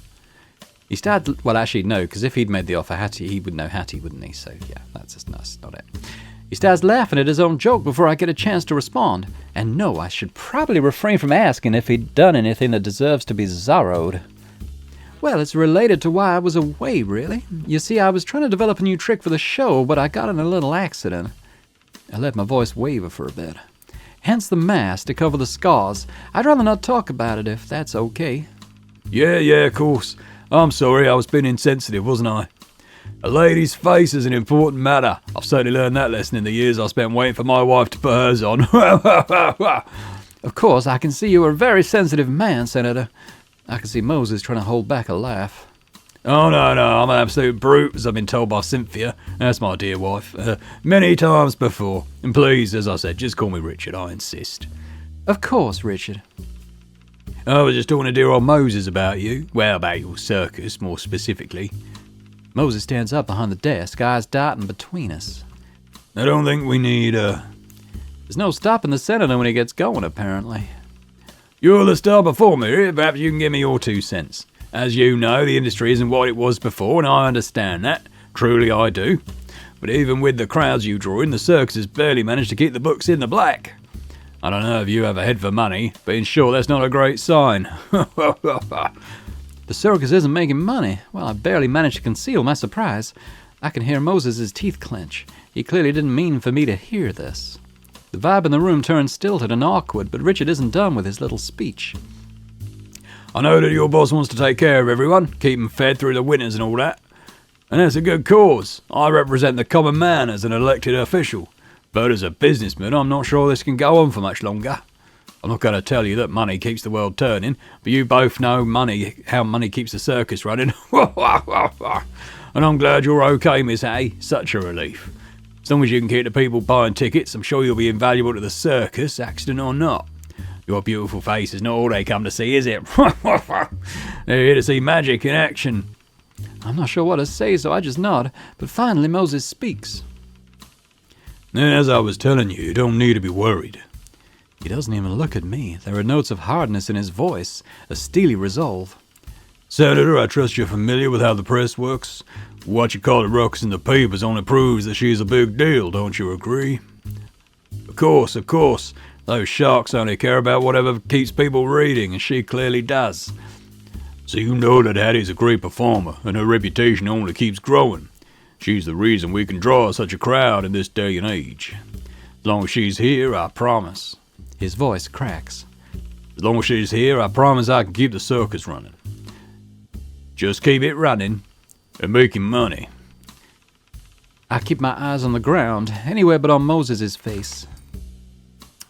He started, well actually no, because if he'd made the offer Hattie, he would know Hattie, wouldn't he? So yeah, that's not it. He starts laughing at his own joke before I get a chance to respond. And no, I should probably refrain from asking if he'd done anything that deserves to be Zorroed. Well, it's related to why I was away, really. You see, I was trying to develop a new trick for the show, but I got in a little accident. I let my voice waver for a bit. Hence the mask to cover the scars. I'd rather not talk about it if that's okay. Yeah, of course. I'm sorry, I was being insensitive, wasn't I? A lady's face is an important matter. I've certainly learned that lesson in the years I spent waiting for my wife to put hers on. Of course, I can see you're a very sensitive man, Senator. I can see Moses trying to hold back a laugh. Oh, no, I'm an absolute brute, as I've been told by Cynthia, that's my dear wife, many times before. And please, as I said, just call me Richard, I insist. Of course, Richard. I was just talking to dear old Moses about you. Well, about your circus, more specifically. Moses stands up behind the desk, eyes darting between us. I don't think we need, There's no stopping the senator when he gets going, apparently. You're the star performer here, perhaps you can give me your 2 cents. As you know, the industry isn't what it was before, and I understand that. Truly I do. But even with the crowds you draw in, the circus has barely managed to keep the books in the black. I don't know if you have a head for money, but in short, that's not a great sign. The circus isn't making money. Well, I barely managed to conceal my surprise. I can hear Moses' teeth clench. He clearly didn't mean for me to hear this. The vibe in the room turns stilted and awkward, but Richard isn't done with his little speech. I know that your boss wants to take care of everyone, keep them fed through the winters and all that. And that's a good cause. I represent the common man as an elected official. But as a businessman, I'm not sure this can go on for much longer. I'm not going to tell you that money keeps the world turning, but you both know how money keeps the circus running. And I'm glad you're okay, Miss Hattie. Such a relief. As long as you can keep the people buying tickets, I'm sure you'll be invaluable to the circus, accident or not. Your beautiful face is not all they come to see, is it? They're here to see magic in action. I'm not sure what to say, so I just nod, but finally Moses speaks. And as I was telling you, you don't need to be worried. He doesn't even look at me. There are notes of hardness in his voice, a steely resolve. Senator, I trust you're familiar with how the press works. What you call it ruckus in the papers only proves that she's a big deal, don't you agree? Of course. Those sharks only care about whatever keeps people reading, and she clearly does. So you know that Hattie's a great performer, and her reputation only keeps growing. She's the reason we can draw such a crowd in this day and age. As long as she's here, I promise. His voice cracks. As long as she's here, I promise I can keep the circus running. Just keep it running and making money. I keep my eyes on the ground, anywhere but on Moses' face.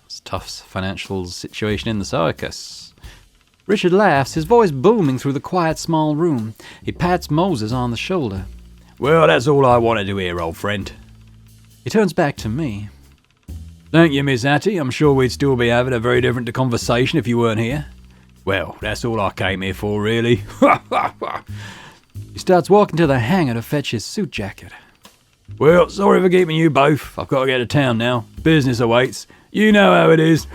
It's a tough financial situation in the circus. Richard laughs, his voice booming through the quiet small room. He pats Moses on the shoulder. Well, that's all I wanted to hear, old friend. He turns back to me. Thank you, Miss Hattie. I'm sure we'd still be having a very different conversation if you weren't here. Well, that's all I came here for, really. He starts walking to the hangar to fetch his suit jacket. Well, sorry for keeping you both. I've got to get to town now. Business awaits. You know how it is.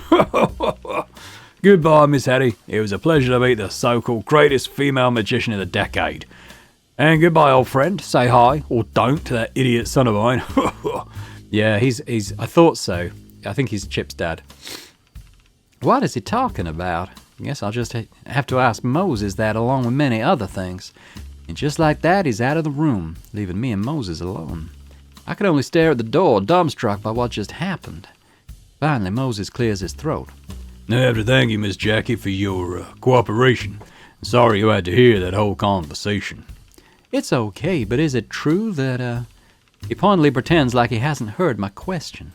Goodbye, Miss Hattie. It was a pleasure to meet the so-called greatest female magician of the decade. And goodbye, old friend. Say hi, or don't, to that idiot son of mine. Yeah, he's. I thought so. I think he's Chip's dad. What is he talking about? I guess I'll just have to ask Moses that along with many other things. And just like that, he's out of the room, leaving me and Moses alone. I could only stare at the door, dumbstruck by what just happened. Finally, Moses clears his throat. I have to thank you, Miss Jackie, for your cooperation. Sorry you had to hear that whole conversation. It's okay, but is it true that, He pointedly pretends like he hasn't heard my question.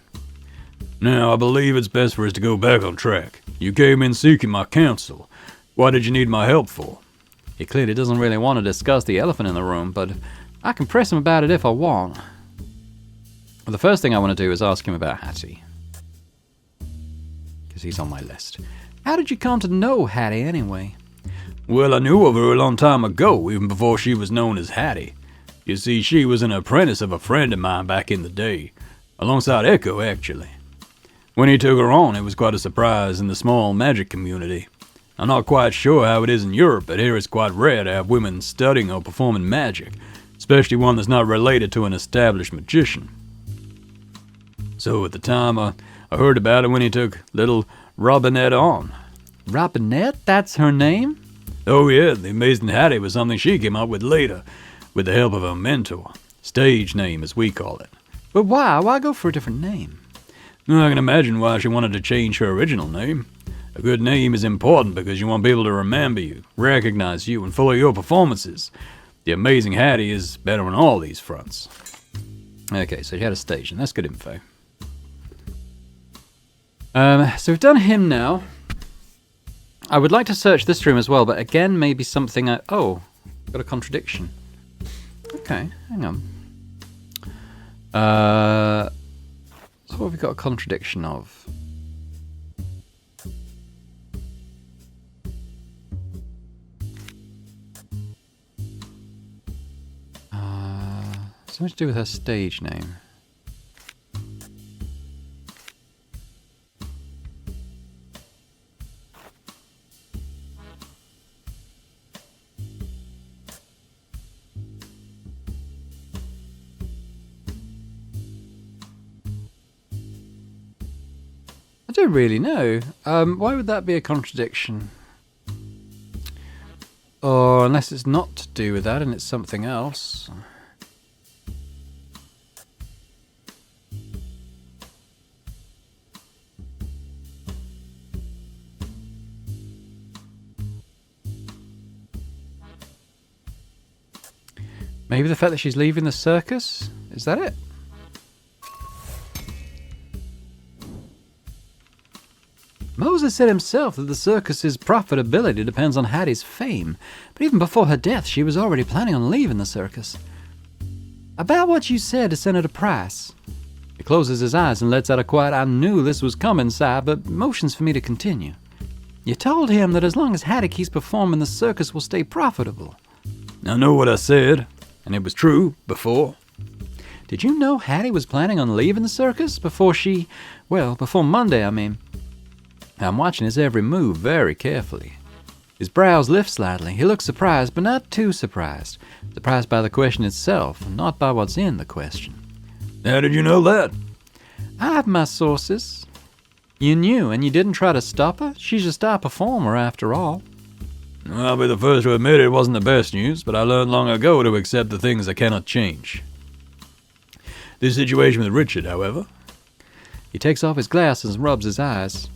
Now, I believe it's best for us to go back on track. You came in seeking my counsel. What did you need my help for? He clearly doesn't really want to discuss the elephant in the room, but I can press him about it if I want. Well, the first thing I want to do is ask him about Hattie. Because he's on my list. How did you come to know Hattie anyway? Well, I knew of her a long time ago, even before she was known as Hattie. You see, she was an apprentice of a friend of mine back in the day. Alongside Echo, actually. When he took her on, it was quite a surprise in the small magic community. I'm not quite sure how it is in Europe, but here it's quite rare to have women studying or performing magic, especially one that's not related to an established magician. So at the time, I heard about it when he took little Robinette on. Robinette? That's her name? Oh yeah, the Amazing Hattie was something she came up with later, with the help of her mentor. Stage name, as we call it. But why? Why go for a different name? I can imagine why she wanted to change her original name. A good name is important because you want people to remember you, recognize you, and follow your performances. The Amazing Hattie is better on all these fronts. Okay, so she had a stage, and that's good info. So we've done him now. I would like to search this room as well, but again, maybe something oh, got a contradiction. Okay, hang on. So what have we got a contradiction of? Something to do with her stage name. I don't really know. Why would that be a contradiction? Or unless it's not to do with that and it's something else. Maybe the fact that she's leaving the circus? Is that it? Moses said himself that the circus's profitability depends on Hattie's fame, but even before her death, she was already planning on leaving the circus. About what you said to Senator Price. He closes his eyes and lets out a quiet, "I knew this was coming" sigh, but motions for me to continue. You told him that as long as Hattie keeps performing, the circus will stay profitable. I know what I said, and it was true before. Did you know Hattie was planning on leaving the circus before before Monday, I mean? I'm watching his every move very carefully. His brows lift slightly. He looks surprised, but not too surprised. Surprised by the question itself, and not by what's in the question. How did you know that? I have my sources. You knew, and you didn't try to stop her? She's a star performer, after all. I'll be the first to admit it wasn't the best news, but I learned long ago to accept the things I cannot change. This situation with Richard, however. He takes off his glasses and rubs his eyes.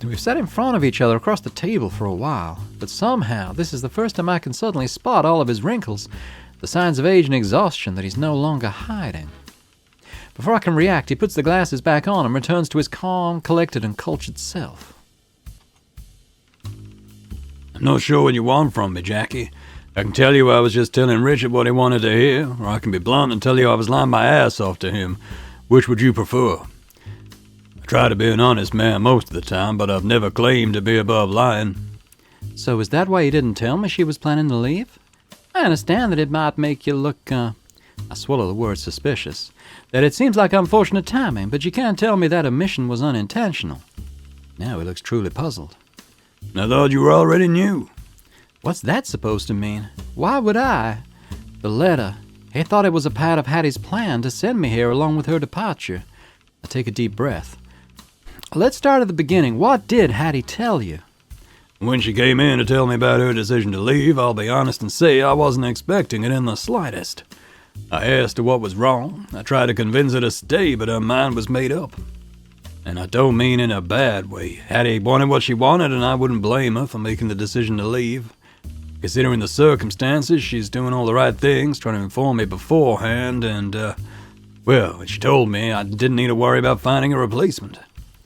We've sat in front of each other across the table for a while, but somehow this is the first time I can suddenly spot all of his wrinkles, the signs of age and exhaustion that he's no longer hiding. Before I can react, he puts the glasses back on and returns to his calm, collected, and cultured self. I'm not sure what you want from me, Jackie. I can tell you I was just telling Richard what he wanted to hear, or I can be blunt and tell you I was lying my ass off to him. Which would you prefer? I try to be an honest man most of the time, but I've never claimed to be above lying. So is that why you didn't tell me she was planning to leave? I understand that it might make you look, I swallow the word suspicious, that it seems like unfortunate timing, but you can't tell me that omission was unintentional. Now he looks truly puzzled. I thought you already knew. What's that supposed to mean? Why would I? The letter, He thought it was a part of Hattie's plan to send me here along with her departure. I take a deep breath. Let's start at the beginning. What did Hattie tell you? When she came in to tell me about her decision to leave, I'll be honest and say I wasn't expecting it in the slightest. I asked her what was wrong. I tried to convince her to stay, but her mind was made up. And I don't mean in a bad way. Hattie wanted what she wanted, and I wouldn't blame her for making the decision to leave. Considering the circumstances, she's doing all the right things, trying to inform me beforehand, and, well, she told me I didn't need to worry about finding a replacement.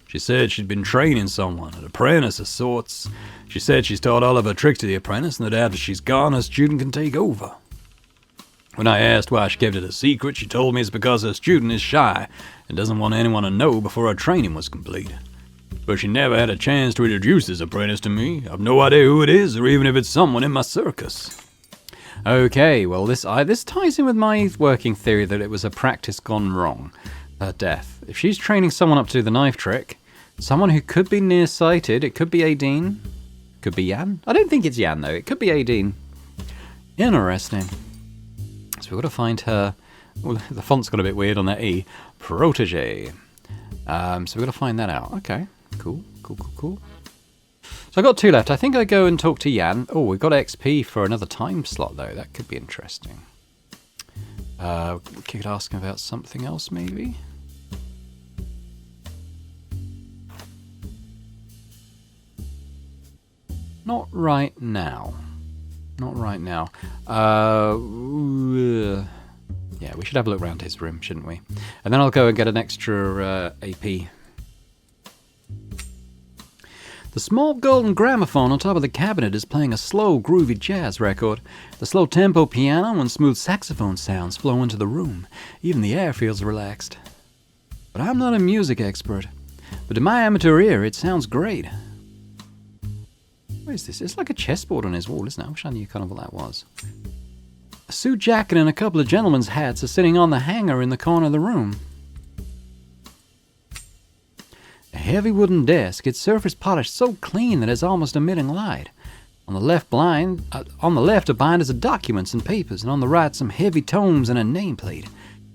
She said she'd been training someone, an apprentice of sorts. She said she's taught all of her tricks to the apprentice, and that after she's gone, her student can take over. When I asked why she kept it a secret, she told me it's because her student is shy and doesn't want anyone to know before her training was complete. But she never had a chance to introduce this apprentice to me. I've no idea who it is, or even if it's someone in my circus. Okay, well, this ties in with my working theory that it was a practice gone wrong. Her death. If she's training someone up to do the knife trick, someone who could be nearsighted, it could be Aideen, could be Jan. I don't think it's Jan, though. It could be Aideen. Interesting. So we've got to find her. Well, the font's got a bit weird on that E. Protege. So we've got to find that out. Okay. Cool. So I got 2 left. I think I go and talk to Jan. Oh, we've got XP for another time slot, though. That could be interesting. We could ask him about something else, maybe. Not right now. Yeah, we should have a look around his room, shouldn't we? And then I'll go and get an extra AP. The small golden gramophone on top of the cabinet is playing a slow, groovy jazz record. The slow tempo piano and smooth saxophone sounds flow into the room. Even the air feels relaxed. But I'm not a music expert. But to my amateur ear, it sounds great. What is this? It's like a chessboard on his wall, isn't it? I wish I knew kind of what that was. A suit jacket and a couple of gentlemen's hats are sitting on the hanger in the corner of the room. A heavy wooden desk, its surface polished so clean that it's almost emitting light. On the left a binders of documents and papers, and on the right some heavy tomes and a nameplate.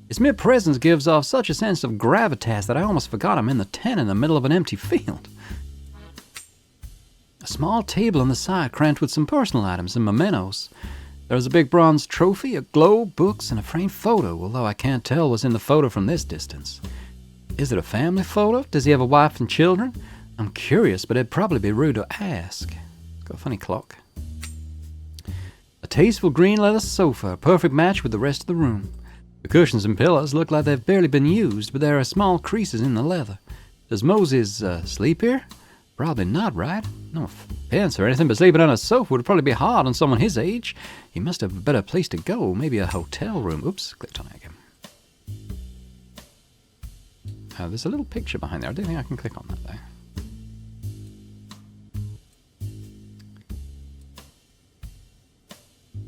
Its mere presence gives off such a sense of gravitas that I almost forgot I'm in the tent in the middle of an empty field. A small table on the side crammed with some personal items and mementos. There is a big bronze trophy, a globe, books, and a framed photo, although I can't tell what's in the photo from this distance. Is it a family photo? Does he have a wife and children? I'm curious, but it'd probably be rude to ask. It's got a funny clock. A tasteful green leather sofa, a perfect match with the rest of the room. The cushions and pillows look like they've barely been used, but there are small creases in the leather. Does Moses sleep here? Probably not, right? No offense or anything, but sleeping on a sofa would probably be hard on someone his age. He must have a better place to go, maybe a hotel room. Oops, clicked on it again. There's a little picture behind there. I don't think I can click on that, though.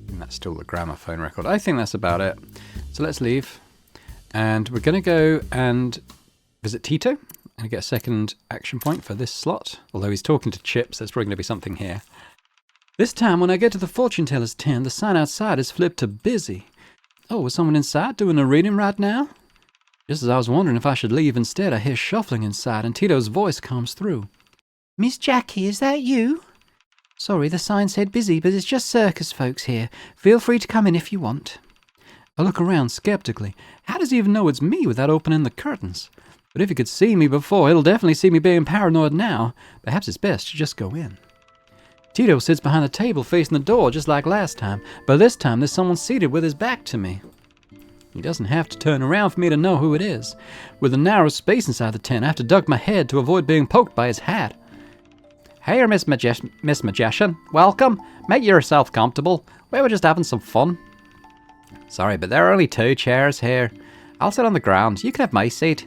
And that's still the gramophone record. I think that's about it. So let's leave. And we're going to go and visit Tito. And get a second action point for this slot. Although he's talking to Chips, there's probably going to be something here. This time, when I get to the fortune teller's tent, the sign outside is flipped to busy. Oh, is someone inside doing a reading right now? Just as I was wondering if I should leave instead, I hear shuffling inside, and Tito's voice comes through. Miss Jackie, is that you? Sorry, the sign said busy, but it's just circus folks here. Feel free to come in if you want. I look around skeptically. How does he even know it's me without opening the curtains? But if he could see me before, he'll definitely see me being paranoid now. Perhaps it's best to just go in. Tito sits behind the table facing the door just like last time, but this time there's someone seated with his back to me. He doesn't have to turn around for me to know who it is. With a narrow space inside the tent, I have to duck my head to avoid being poked by his hat. Hey, Miss Magician. Welcome. Make yourself comfortable. We were just having some fun. Sorry, but there are only 2 chairs here. I'll sit on the ground. You can have my seat.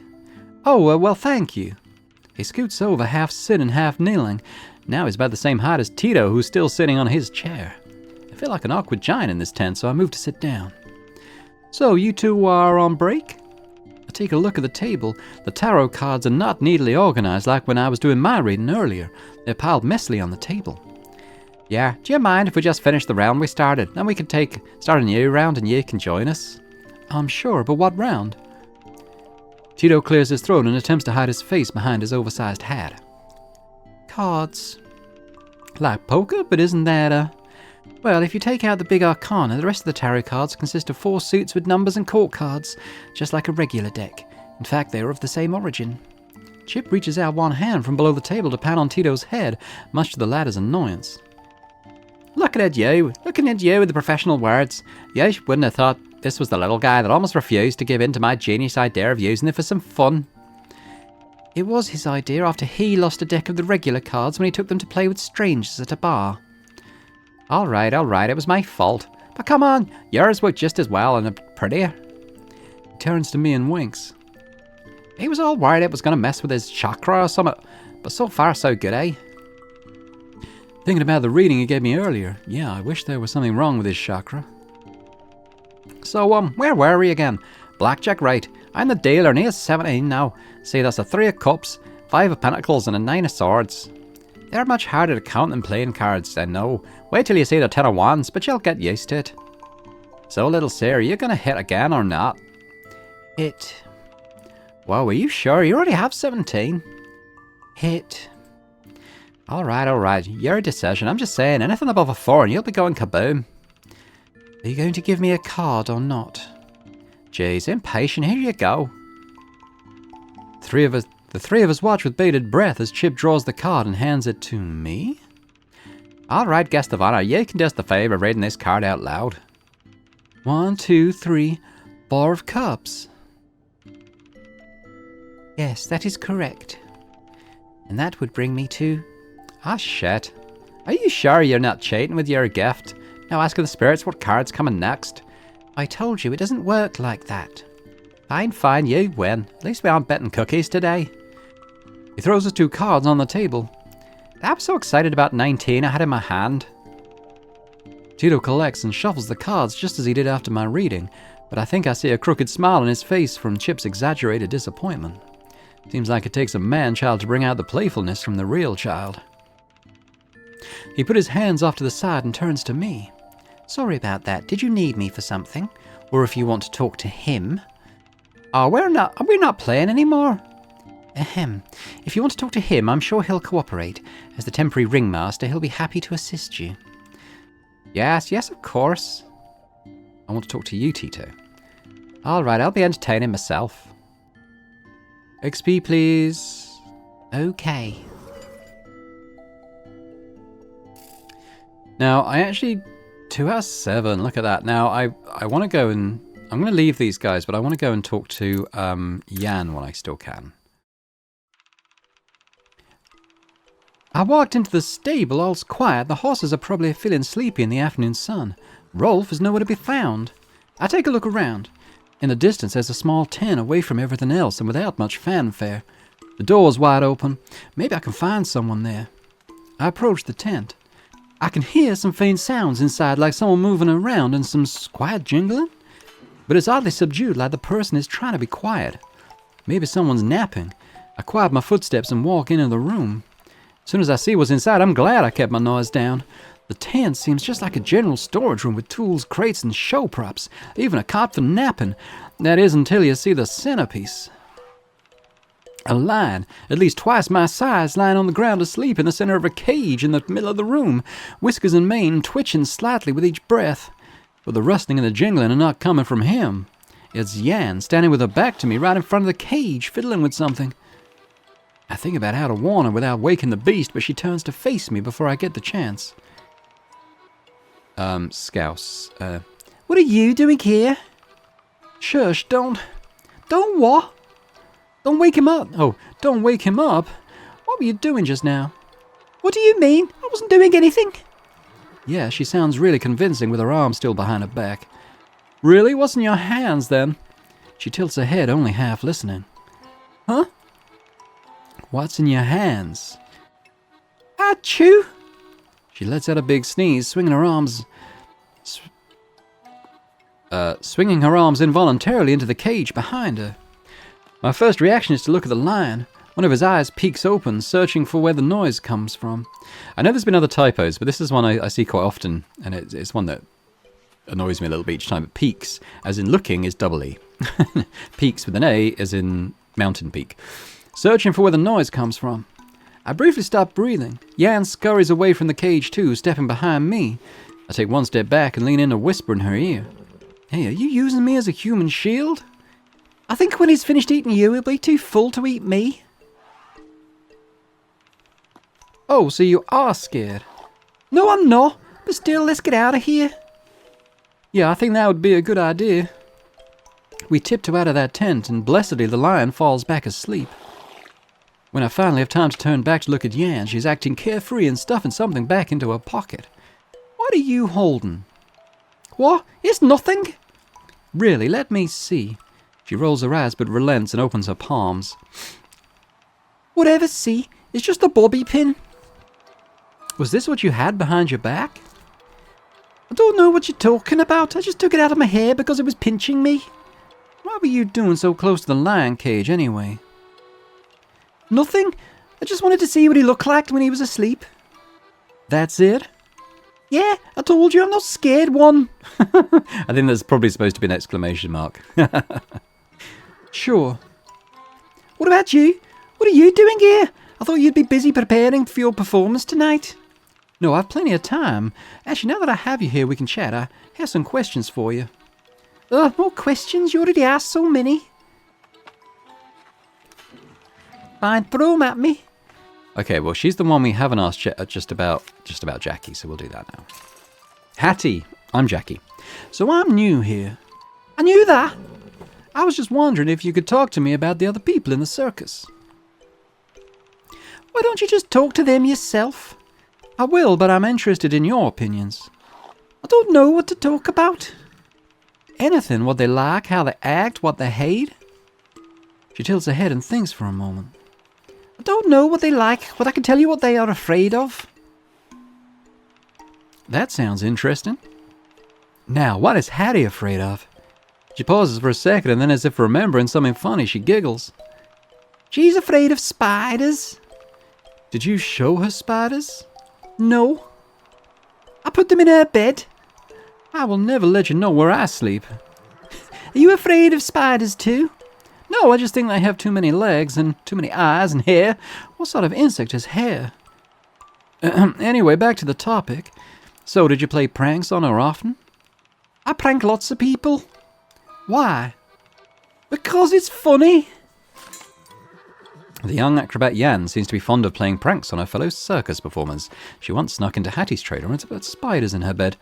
Oh, well, thank you. He scoots over, half sitting, half kneeling. Now he's about the same height as Tito, who's still sitting on his chair. I feel like an awkward giant in this tent, so I move to sit down. So, you two are on break? I take a look at the table. The tarot cards are not neatly organized like when I was doing my reading earlier. They're piled messily on the table. Yeah, do you mind if we just finish the round we started? Then we can start a new round and you can join us. I'm sure, but what round? Tito clears his throat and attempts to hide his face behind his oversized hat. Cards. Like poker, but isn't that Well, if you take out the big arcana, the rest of the tarot cards consist of 4 suits with numbers and court cards, just like a regular deck. In fact, they are of the same origin. Chip reaches out one hand from below the table to pat on Tito's head, much to the latter's annoyance. Looking at you with the professional words. You wouldn't have thought this was the little guy that almost refused to give in to my genius idea of using it for some fun. It was his idea after he lost a deck of the regular cards when he took them to play with strangers at a bar. Alright, it was my fault. But come on, yours worked just as well and prettier. He turns to me and winks. He was all worried it was going to mess with his chakra or something, but so far so good, eh? Thinking about the reading he gave me earlier, yeah, I wish there was something wrong with his chakra. So, where were we again? Blackjack, right. I'm the dealer and he is 17 now. See, that's a 3 of cups, 5 of pentacles and a 9 of swords. They're much harder to count than playing cards, I know. Wait till you see the 10 of wands, but you'll get used to it. So, little sir, are you going to hit again or not? Hit. Whoa, are you sure? You already have 17. Hit. Alright. Your decision. I'm just saying, anything above a 4 and you'll be going kaboom. Are you going to give me a card or not? Jeez, impatient. Here you go. The three of us watch with bated breath as Chip draws the card and hands it to me. Alright, guest of honor, you can do us the favor of reading this card out loud. 1, 2, 3, 4 of cups. Yes, that is correct. And that would bring me to... Ah, shit. Are you sure you're not cheating with your gift? Now ask of the spirits what card's coming next. I told you, it doesn't work like that. Fine, you win. At least we aren't betting cookies today. He throws his 2 cards on the table. I'm so excited about 19 I had in my hand. Tito collects and shuffles the cards just as he did after my reading, but I think I see a crooked smile on his face from Chip's exaggerated disappointment. Seems like it takes a man-child to bring out the playfulness from the real child. He put his hands off to the side and turns to me. Sorry about that. Did you need me for something? Or if you want to talk to him? Oh, we're not playing anymore. Ahem. If you want to talk to him, I'm sure he'll cooperate. As the temporary ringmaster, he'll be happy to assist you. Yes, of course. I want to talk to you, Tito. Alright, I'll be entertaining myself. XP, please. Okay. Now, I actually... 2 out of 7, look at that. Now, I want to go and... I'm going to leave these guys, but I want to go and talk to Jan when I still can. I walked into the stable, all's quiet. The horses are probably feeling sleepy in the afternoon sun. Rolf is nowhere to be found. I take a look around. In the distance, there's a small tent away from everything else and without much fanfare. The door's wide open. Maybe I can find someone there. I approach the tent. I can hear some faint sounds inside, like someone moving around and some quiet jingling. But it's oddly subdued, like the person is trying to be quiet. Maybe someone's napping. I quiet my footsteps and walk into the room. As soon as I see what's inside, I'm glad I kept my noise down. The tent seems just like a general storage room with tools, crates, and show props. Even a cot for napping. That is until you see the centerpiece. A lion, at least twice my size, lying on the ground asleep in the center of a cage in the middle of the room, whiskers and mane twitching slightly with each breath. But the rustling and the jingling are not coming from him. It's Jan, standing with her back to me right in front of the cage, fiddling with something. I think about how to warn her without waking the beast, but she turns to face me before I get the chance. Scouse, what are you doing here? Shush, don't what? Don't wake him up. Oh, don't wake him up? What were you doing just now? What do you mean? I wasn't doing anything. Yeah, she sounds really convincing with her arm still behind her back. Really? What's in your hands, then? She tilts her head, only half listening. Huh? What's in your hands? Achoo! She lets out a big sneeze, swinging her arms involuntarily into the cage behind her. My first reaction is to look at the lion. One of his eyes peeks open, searching for where the noise comes from. I know there's been other typos, but this is one I see quite often, and it's one that annoys me a little bit each time. But peaks, as in looking, is double E. Peaks with an A, as in mountain peak. Searching for where the noise comes from. I briefly stop breathing. Yan scurries away from the cage too, stepping behind me. I take one step back and lean in to whisper in her ear. Hey, are you using me as a human shield? I think when he's finished eating you, he'll be too full to eat me. Oh, so you are scared? No, I'm not. But still, let's get out of here. Yeah, I think that would be a good idea. We tiptoe out of that tent, and blessedly the lion falls back asleep. When I finally have time to turn back to look at Yan, she's acting carefree and stuffing something back into her pocket. What are you holding? What? It's nothing. Really, let me see. She rolls her eyes but relents and opens her palms. Whatever, see? It's just a bobby pin. Was this what you had behind your back? I don't know what you're talking about. I just took it out of my hair because it was pinching me. What were you doing so close to the lion cage anyway? Nothing. I just wanted to see what he looked like when he was asleep. That's it? Yeah, I told you I'm not scared one. I think there's probably supposed to be an exclamation mark. Sure. What about you? What are you doing here? I thought you'd be busy preparing for your performance tonight. No, I've plenty of time. Actually, now that I have you here, we can chat. I have some questions for you. More questions? You already asked so many. Fine, throw 'em at me. Okay, well, she's the one we haven't asked just about Jackie, so we'll do that now. Hattie, I'm Jackie. So I'm new here. I knew that. I was just wondering if you could talk to me about the other people in the circus. Why don't you just talk to them yourself? I will, but I'm interested in your opinions. I don't know what to talk about. Anything, what they like, how they act, what they hate. She tilts her head and thinks for a moment. I don't know what they like, but I can tell you what they are afraid of. That sounds interesting. Now, what is Hattie afraid of? She pauses for a second, and then as if remembering something funny, she giggles. She's afraid of spiders. Did you show her spiders? No. I put them in her bed. I will never let you know where I sleep. Are you afraid of spiders too? No, I just think they have too many legs and too many eyes and hair. What sort of insect has hair? Anyway, back to the topic. So, did you play pranks on her often? I prank lots of people. Why? Because it's funny. The young acrobat Yan seems to be fond of playing pranks on her fellow circus performers. She once snuck into Hattie's trailer and put spiders in her bed.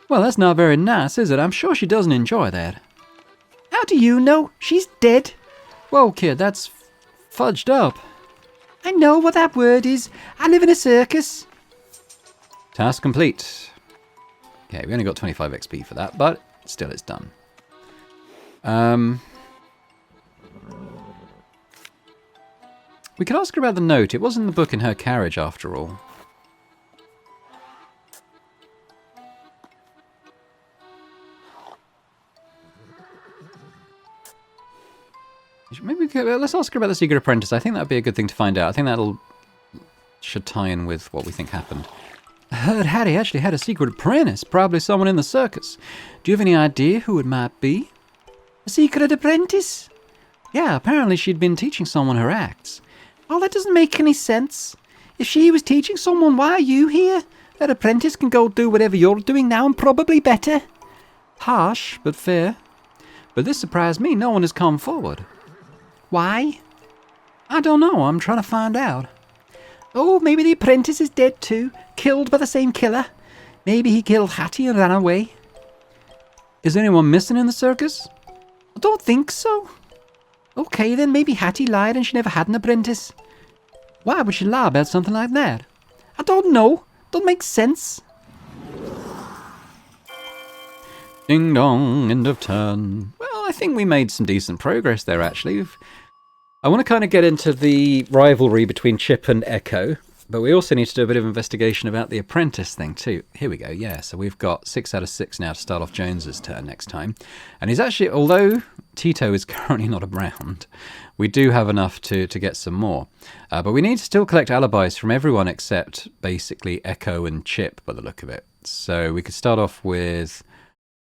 Well, that's not very nice, is it? I'm sure she doesn't enjoy that. How do you know? She's dead. Whoa, kid, that's fudged up. I know what that word is. I live in a circus. Task complete. Okay, we only got 25 XP for that, but still it's done. We could ask her about the note. It was in the book in her carriage, after all. Maybe we could, let's ask her about the Secret Apprentice. I think that would be a good thing to find out. I think should tie in with what we think happened. I heard Hattie actually had a secret apprentice, probably someone in the circus. Do you have any idea who it might be? A secret apprentice? Yeah, apparently she'd been teaching someone her acts. Oh, that doesn't make any sense. If she was teaching someone, why are you here? That apprentice can go do whatever you're doing now and probably better. Harsh, but fair. But this surprised me. No one has come forward. Why? I don't know. I'm trying to find out. Oh, maybe the apprentice is dead too, killed by the same killer. Maybe he killed Hattie and ran away. Is anyone missing in the circus? I don't think so. Okay, then maybe Hattie lied and she never had an apprentice. Why would she lie about something like that? I don't know. Don't make sense. Ding dong, end of turn. Well, I think we made some decent progress there, actually. I want to kind of get into the rivalry between Chip and Echo, but we also need to do a bit of investigation about the apprentice thing too. Here we go, yeah, so we've got 6 out of 6 now to start off Jones's turn next time. And he's actually, although Tito is currently not around, we do have enough to get some more. But we need to still collect alibis from everyone except basically Echo and Chip by the look of it. So we could start off with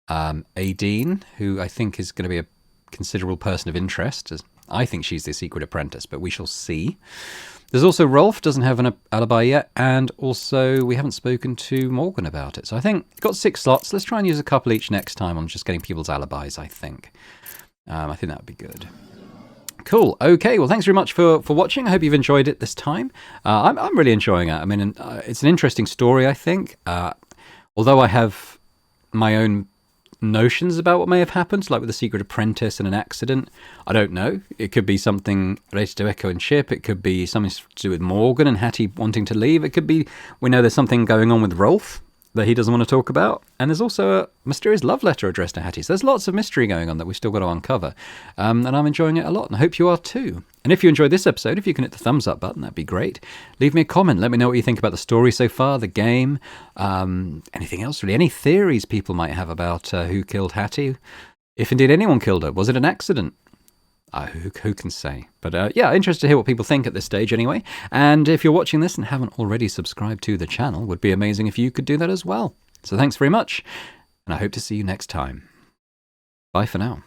Aideen, who I think is going to be a considerable person of interest. I think she's the secret apprentice, but we shall see. There's also Rolf, doesn't have an alibi yet, and also we haven't spoken to Morgan about it. So I think we've got 6 slots. Let's try and use a couple each next time on just getting people's alibis, I think. I think that would be good. Cool. Okay. Well, thanks very much for watching. I hope you've enjoyed it this time. I'm really enjoying it. I mean, it's an interesting story, I think. Although I have my own notions about what may have happened, like with the secret apprentice and an accident. I don't know. It could be something related to Echo and Chip. It could be something to do with Morgan and Hattie wanting to leave. It could be, we know there's something going on with Rolf that he doesn't want to talk about. And there's also a mysterious love letter addressed to Hattie. So there's lots of mystery going on that we've still got to uncover. And I'm enjoying it a lot, and I hope you are too. And if you enjoyed this episode, if you can hit the thumbs up button, that'd be great. Leave me a comment. Let me know what you think about the story so far, the game, anything else really. Any theories people might have about who killed Hattie. If indeed anyone killed her. Was it an accident? Who can say? But yeah, interested to hear what people think at this stage anyway. And if you're watching this and haven't already subscribed to the channel, would be amazing if you could do that as well. So thanks very much, and I hope to see you next time. Bye for now.